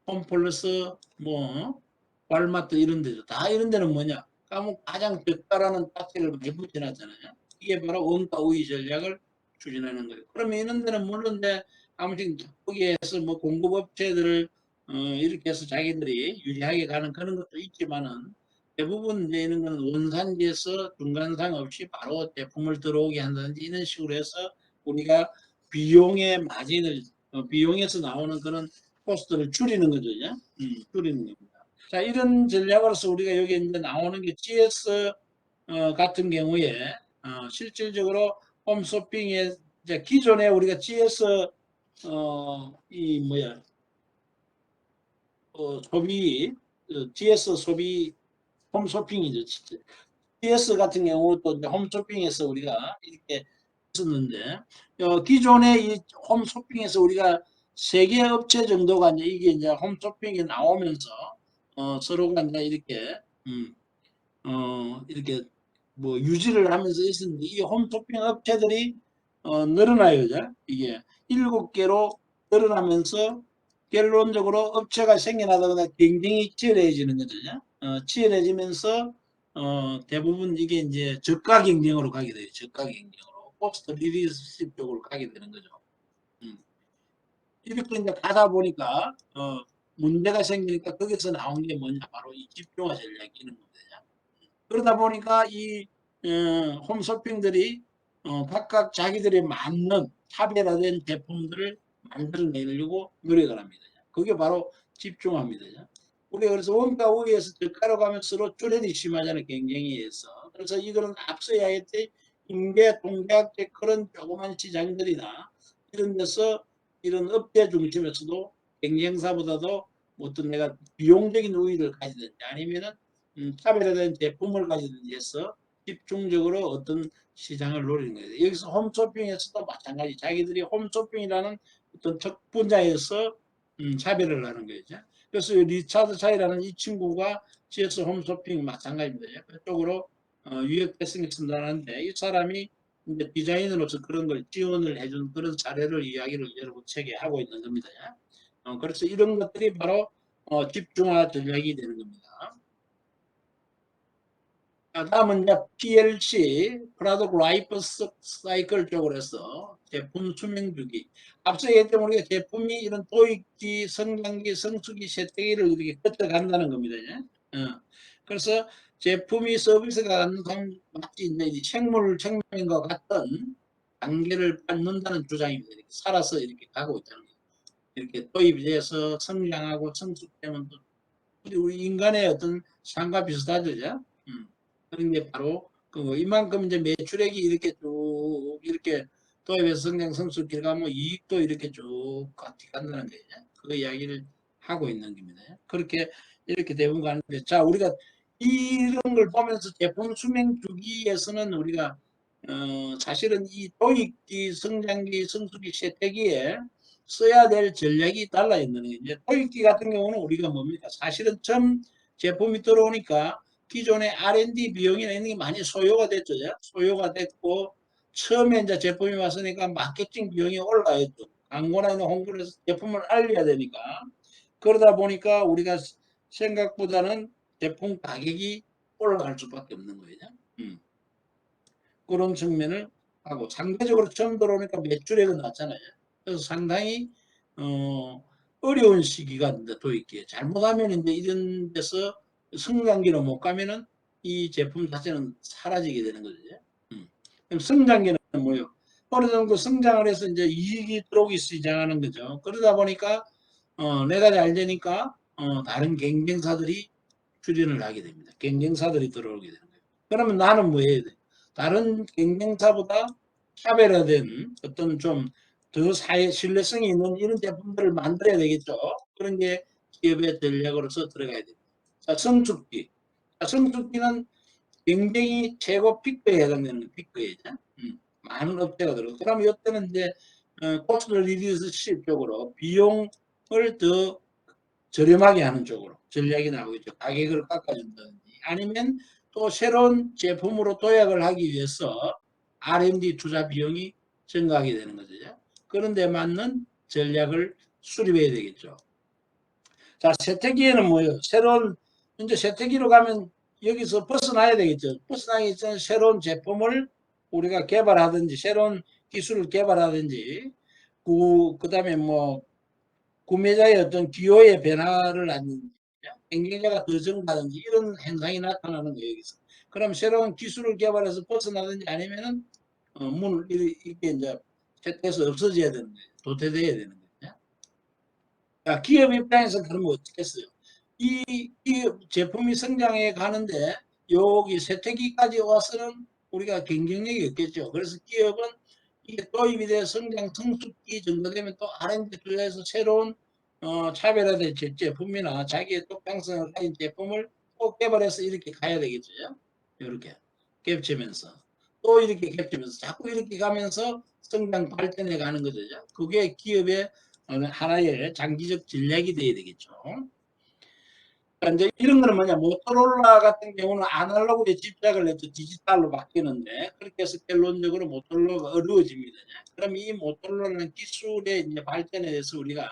홈플러스, 뭐 wal마트 이런 데죠. 다 이런 데는 뭐냐? 가장 저가라는 딱지를 많이 붙여놨잖아요. 이게 바로 원가 우위 전략을 추진하는 거예요. 그러면 이런 데는 물론 이제 아무튼 거기에서 뭐 공급업체들을 이렇게 해서 자기들이 유리하게 가는 그런 것도 있지만은 대부분 이제 이런 거는 원산지에서 중간상 없이 바로 제품을 들어오게 한다든지 이런 식으로 해서 우리가 비용의 마진을 비용에서 나오는 그런 코스트를 줄이는 거죠. 줄이는 겁니다. 자, 이런 전략으로서 우리가 여기 이제 나오는 게 GS 같은 경우에 실질적으로 홈쇼핑에 이제 기존에 우리가 GS 이 뭐야 소비 GS 소비 홈쇼핑이죠. GS 같은 경우도 이제 홈쇼핑에서 우리가 이렇게 했었는데 기존의 이 홈쇼핑에서 우리가 세 개 업체 정도가 이제 이게 이제 홈쇼핑에 나오면서 서로가 이제 이렇게 이렇게 뭐 유지를 하면서 있었는데 이 홈쇼핑 업체들이 늘어나요. 그죠? 이게 7개로 늘어나면서 결론적으로 업체가 생겨나다 보니 경쟁이 치열해지는 거죠. 치열해지면서 대부분 이게 이제 저가 경쟁으로 가게 돼요. 저가 경쟁으로 코스트 리더십 쪽으로 가게 되는 거죠. 음. 이렇게 이제 가다 보니까 문제가 생기니까 거기서 나온 게 뭐냐 바로 이 집중화 전략이 있는 겁니다. 그러다 보니까 이 홈쇼핑들이 각각 자기들이 맞는 차별화된 제품들을 만들어내려고 노력을 합니다. 그게 바로 집중화입니다. 우리가 그래서 원가 우위에서 저가로 가면 서로 쭈레디 심하잖아요. 경쟁에 의해서. 그래서 이거는 앞서 이야기했듯이 인계, 동계학제 그런 조그만 시장들이나 이런 데서 이런 업계 중심에서도 경쟁사보다도 어떤 내가 비용적인 우위를 가지든지 아니면은 차별화된 제품을 가지든지 해서 집중적으로 어떤 시장을 노리는 거예요. 여기서 홈쇼핑에서도 마찬가지 자기들이 홈쇼핑이라는 어떤 첫 분야에서 차별을 하는 거죠. 그래서 리차드 차이라는 이 친구가 GS 홈쇼핑 마찬가지입니다. 그쪽으로 유역됐으니까는데 이 사람이 이제 디자인으로서 그런 걸 지원을 해준 그런 사례를 이야기를 여러분 책에 하고 있는 겁니다. 그래서 이런 것들이 바로 집중화 전략이 되는 겁니다. 다음은 이제 PLC, Product Life Cycle 쪽으로 해서 제품 수명 주기. 앞서 얘기했던 우리가 제품이 이런 도입기, 성장기, 성수기, 쇠퇴기를 이렇게 거쳐간다는 겁니다. 그래서 제품이 서비스가 가는 마치 이제 생명과 같은 단계를 밟는다는 주장입니다. 이렇게 살아서 이렇게 가고 있다는 거예요. 이렇게 도입돼서 성장하고 성숙되면 우리 인간의 어떤 삶과 비슷하죠. 그런 게 바로 이만큼 이제 매출액이 이렇게 쭉 이렇게 도입해서 성장 성숙해 가면 이익도 이렇게 쭉 같이 간다는 거예요. 그 이야기를 하고 있는 겁니다. 그렇게 이렇게 대부분 가는데 자 우리가 이런 걸 보면서 제품 수명 주기에서는 우리가 사실은 이 도입기, 성장기, 성숙기, 쇠퇴기에 써야 될 전략이 달라 있는 거예요. 이제 도입기 같은 경우는 우리가 뭡니까? 사실은 처음 제품이 들어오니까 기존의 R&D 비용이나 이런 게 많이 소요가 됐죠. 소요가 됐고 처음에 이제 제품이 왔으니까 마케팅 비용이 올라갔죠. 광고나 홍보를 해서 제품을 알려야 되니까 그러다 보니까 우리가 생각보다는 제품 가격이 올라갈 수밖에 없는 거예요. 그런 측면을 하고 상대적으로 처음 들어오니까 매출액은 낮잖아요. 그래서 상당히 어려운 시기가 도입기에 잘못하면 이제 이런 데서 성장기로 못 가면은 이 제품 자체는 사라지게 되는 거죠. 그럼 성장기는 뭐요? 어느 정도 성장을 해서 이제 이익이 들어오기 시작하는 거죠. 그러다 보니까 내가 잘 되니까 다른 경쟁사들이 출연을 하게 됩니다. 경쟁사들이 들어오게 되는 거예요. 그러면 나는 뭐 해야 돼? 다른 경쟁사보다 차별화된 어떤 좀 더 사회 신뢰성이 있는 이런 제품들을 만들어야 되겠죠. 그런 게 기업의 전략으로서 들어가야 됩니다. 자, 성숙기. 자, 성숙기는 굉장히 최고 피크에 해당되는 피크이죠. 많은 업체가 들어요. 그러면 이때는 이제 코스트 리듀스 쪽으로 비용을 더 저렴하게 하는 쪽으로 전략이 나오겠죠. 가격을 깎아준다든지 아니면 또 새로운 제품으로 도약을 하기 위해서 R&D 투자 비용이 증가하게 되는 거죠. 그런 데 맞는 전략을 수립해야 되겠죠. 자, 세태기에는 뭐예요? 새로운 이제 세태기로 가면 여기서 벗어나야 되겠죠. 벗어나기 전에 새로운 제품을 우리가 개발하든지 새로운 기술을 개발하든지 그다음에 뭐 구매자의 어떤 기호의 변화를 하든지 경쟁자가 더 증가하든지 이런 현상이 나타나는 거예요. 여기서. 그럼 새로운 기술을 개발해서 벗어나든지 아니면은 문을 이렇게 이제 세태에서 없어져야 되는 거예요. 도태돼야 되는 거예요. 자, 기업 입장에서 그러면 어떻겠어요? 이 제품이 성장해 가는데 여기 세태기까지 와서는 우리가 경쟁력이 없겠죠. 그래서 기업은 이게 도입이 돼 성장 성숙기 정도 되면 또 R&D 투자해서 새로운 차별화된 제품이나 자기의 독창성을 가진 제품을 또 개발해서 이렇게 가야 되겠죠. 이렇게 겹치면서 또 이렇게 겹치면서 자꾸 이렇게 가면서 성장 발전해 가는 거죠. 그게 기업의 하나의 장기적 전략이 돼야 되겠죠. 그러니까 이제 이런 거는 뭐냐, 모토로라 같은 경우는 아날로그에 집착을 해서 디지털로 바뀌는데 그렇게 해서 결론적으로 모토로라가 어려워집니다. 그럼 이 모토로라는 기술의 이제 발전에 대해서 우리가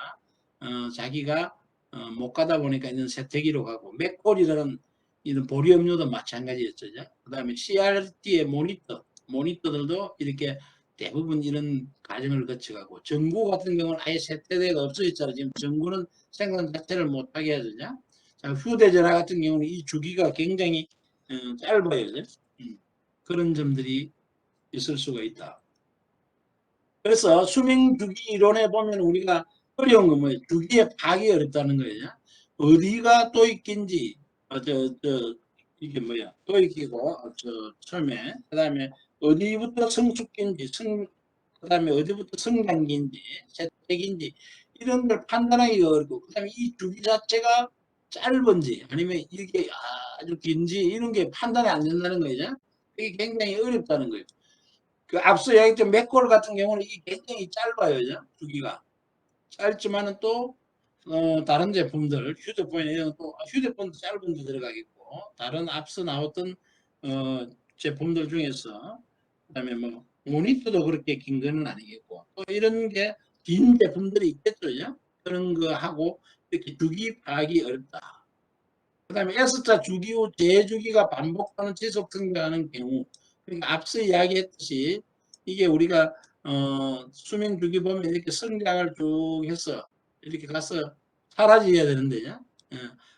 자기가 못 가다 보니까 이런 세태기로 가고 맥콜이라는 이런 보리음료도 마찬가지였죠. 그 다음에 CRT의 모니터들도 이렇게 대부분 이런 과정을 거쳐가고 전구 같은 경우는 아예 세태대가 없어졌잖아요. 지금 전구는 생산 자체를 못하게 하죠. 자, 휴대전화 같은 경우는 이 주기가 굉장히 짧아요. 그런 점들이 있을 수가 있다. 그래서 수명 주기 이론에 보면 우리가 어려운 건 뭐예요? 주기의 파악이 어렵다는 거예요. 어디가 도입기인지, 이게 뭐야? 도입기고, 처음에, 그 다음에 어디부터 성숙기인지, 그 다음에 어디부터 성장기인지, 재택인지, 이런 걸 판단하기가 어렵고, 그 다음에 이 주기 자체가 짧은지, 아니면 이게 아주 긴지, 이런 게 판단이 안 된다는 거죠. 이게 굉장히 어렵다는 거예요. 그 앞서 이야기했던 맥콜 같은 경우는 이게 굉장히 짧아요. 주기가. 짧지만은 또 다른 제품들 휴대폰에 또 휴대폰도 짧은 데 들어가겠고 다른 앞서 나왔던 제품들 중에서 그다음에 뭐 모니터도 그렇게 긴 거는 아니겠고 또 이런 게 긴 제품들이 있겠죠. 그런 거 하고 이렇게 주기 파악이 어렵다. 그다음에 S자 주기 후 재주기가 반복하는 지속 성장하는 경우 그러니까 앞서 이야기했듯이 이게 우리가 수명 주기 보면 이렇게 성장을 쭉 해서 이렇게 가서 사라져야 되는데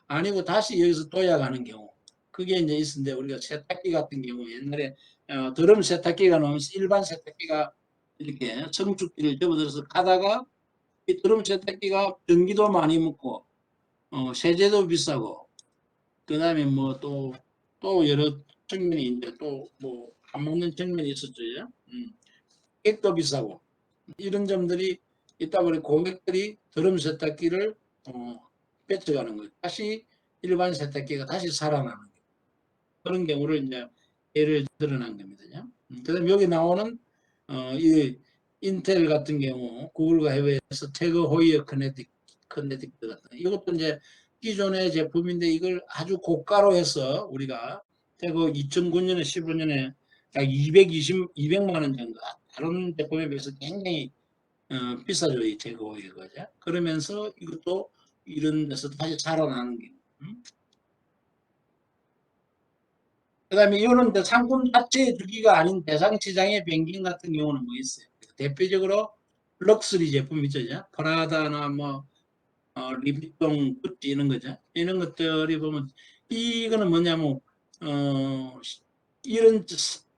아니고 다시 여기서 도약하는 경우 그게 이제 있는데 우리가 세탁기 같은 경우 옛날에 드럼 세탁기가 나오면서 일반 세탁기가 이렇게 성축기를 접어들어서 가다가 이 드럼 세탁기가 전기도 많이 먹고 세제도 비싸고 그 다음에 뭐 또 여러 측면이 이제 또 뭐 안 먹는 측면이 있었죠. 객도 비싸고 이런 점들이 있다 보니 고객들이 드럼 세탁기를 뺏어가는 거예요. 다시 일반 세탁기가 다시 살아나는 거예요. 그런 경우를 이제 예를 드러난 겁니다. 그다음 여기 나오는 이 인텔 같은 경우 구글과 해외에서 태그 호이어 커네딕트 같은 이것도 이제 기존의 제품인데 이걸 아주 고가로 해서 우리가 태그 2009년에 15년에 약 200만 원 정도 다른 제품에 비해서 굉장히 비싸죠. 이 태그 호이어가. 그러면서 이것도 이런 데서 다시 살아나는 게 그다음에 이런 상품 자체의 주기가 아닌 대상 시장의 변경 같은 경우는 뭐 있어요. 대표적으로 럭셔리 제품 있죠. 프라다나 뭐 리비통 구찌 이런 거죠. 이런 것들이 보면 이거는 뭐냐면 이런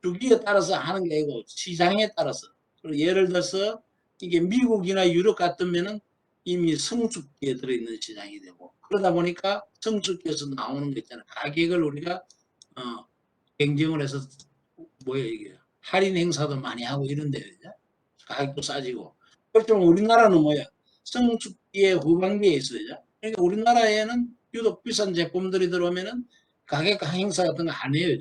주기에 따라서 하는 게 아니고 시장에 따라서 예를 들어서 이게 미국이나 유럽 같으면은 이미 성숙기에 들어있는 시장이 되고 그러다 보니까 성숙기에서 나오는 거 있잖아요. 가격을 우리가 경쟁을 해서 뭐야 이게 할인 행사도 많이 하고 이런데 가격도 싸지고 그렇지만 우리나라는 뭐야 성숙기의 후반기에 있어요. 그러니까 우리나라에는 유독 비싼 제품들이 들어오면은 가격 행사 같은 거 안 해요.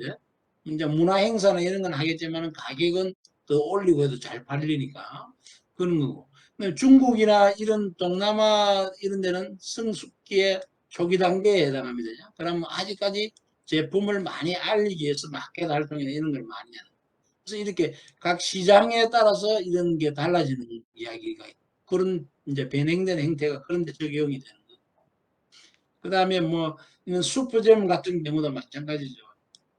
이제 문화 행사나 이런 건 하겠지만 가격은 더 올리고 해도 잘 팔리니까 그런 거고. 중국이나 이런 동남아 이런 데는 성숙기의 초기 단계에 해당합니다. 그러면 아직까지 제품을 많이 알리기 위해서 마켓 활동이나 이런 걸 많이 하는. 그래서 이렇게 각 시장에 따라서 이런 게 달라지는 이야기가 그런 이제 변형된 형태가 그런 데 적용이 되는 거고. 그다음에 뭐 이런 슈퍼잼 같은 경우도 마찬가지죠.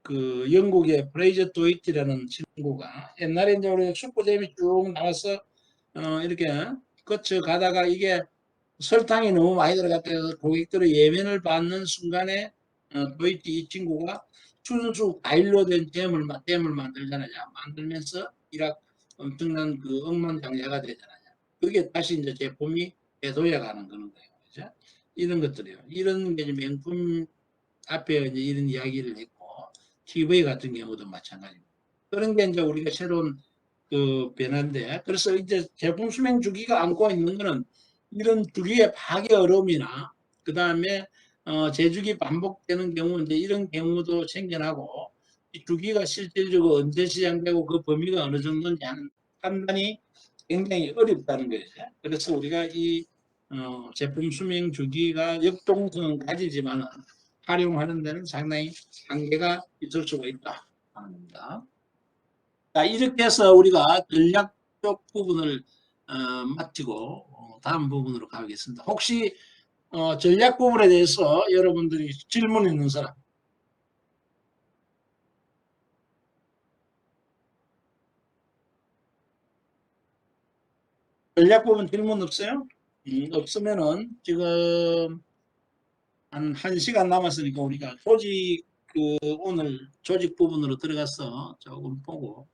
그 영국의 브레이저 도이트라는 친구가 옛날에 이제 우리 슈퍼잼이 쭉 나와서 이렇게 거쳐 가다가 이게 설탕이 너무 많이 들어갔다 해서 고객들의 예면을 받는 순간에 도이트 이 친구가 순수 과일로 된 잼을 만들잖아요. 만들면서 일약 엄청난 그 억만장자가 되잖아요. 그게 다시 이제 제품이 되돌아 가는 그런 거예요. 그죠? 이런 것들이요. 이런 게 명품 앞에 이제 이런 이야기를 했고, TV 같은 경우도 마찬가지입니다. 그런 게 이제 우리가 새로운 그 변화인데, 그래서 이제 제품 수명 주기가 안고 있는 거는 이런 주기의 파괴 어려움이나, 그 다음에 재주기 반복되는 경우, 이제 이런 경우도 생겨나고, 이 주기가 실질적으로 언제 시작되고 그 범위가 어느 정도인지 하는 판단이 굉장히 어렵다는 거죠. 그래서 우리가 이 제품 수명 주기가 역동성은 가지지만 활용하는 데는 상당히 한계가 있을 수가 있다 하는 겁니다. 자, 이렇게 해서 우리가 전략적 부분을 마치고 다음 부분으로 가겠습니다. 혹시 전략 부분에 대해서 여러분들이 질문 있는 사람? 전략 부분 질문 없어요? 없으면은 지금 한 1시간 남았으니까 우리가 조직 오늘 조직 부분으로 들어가서 조금 보고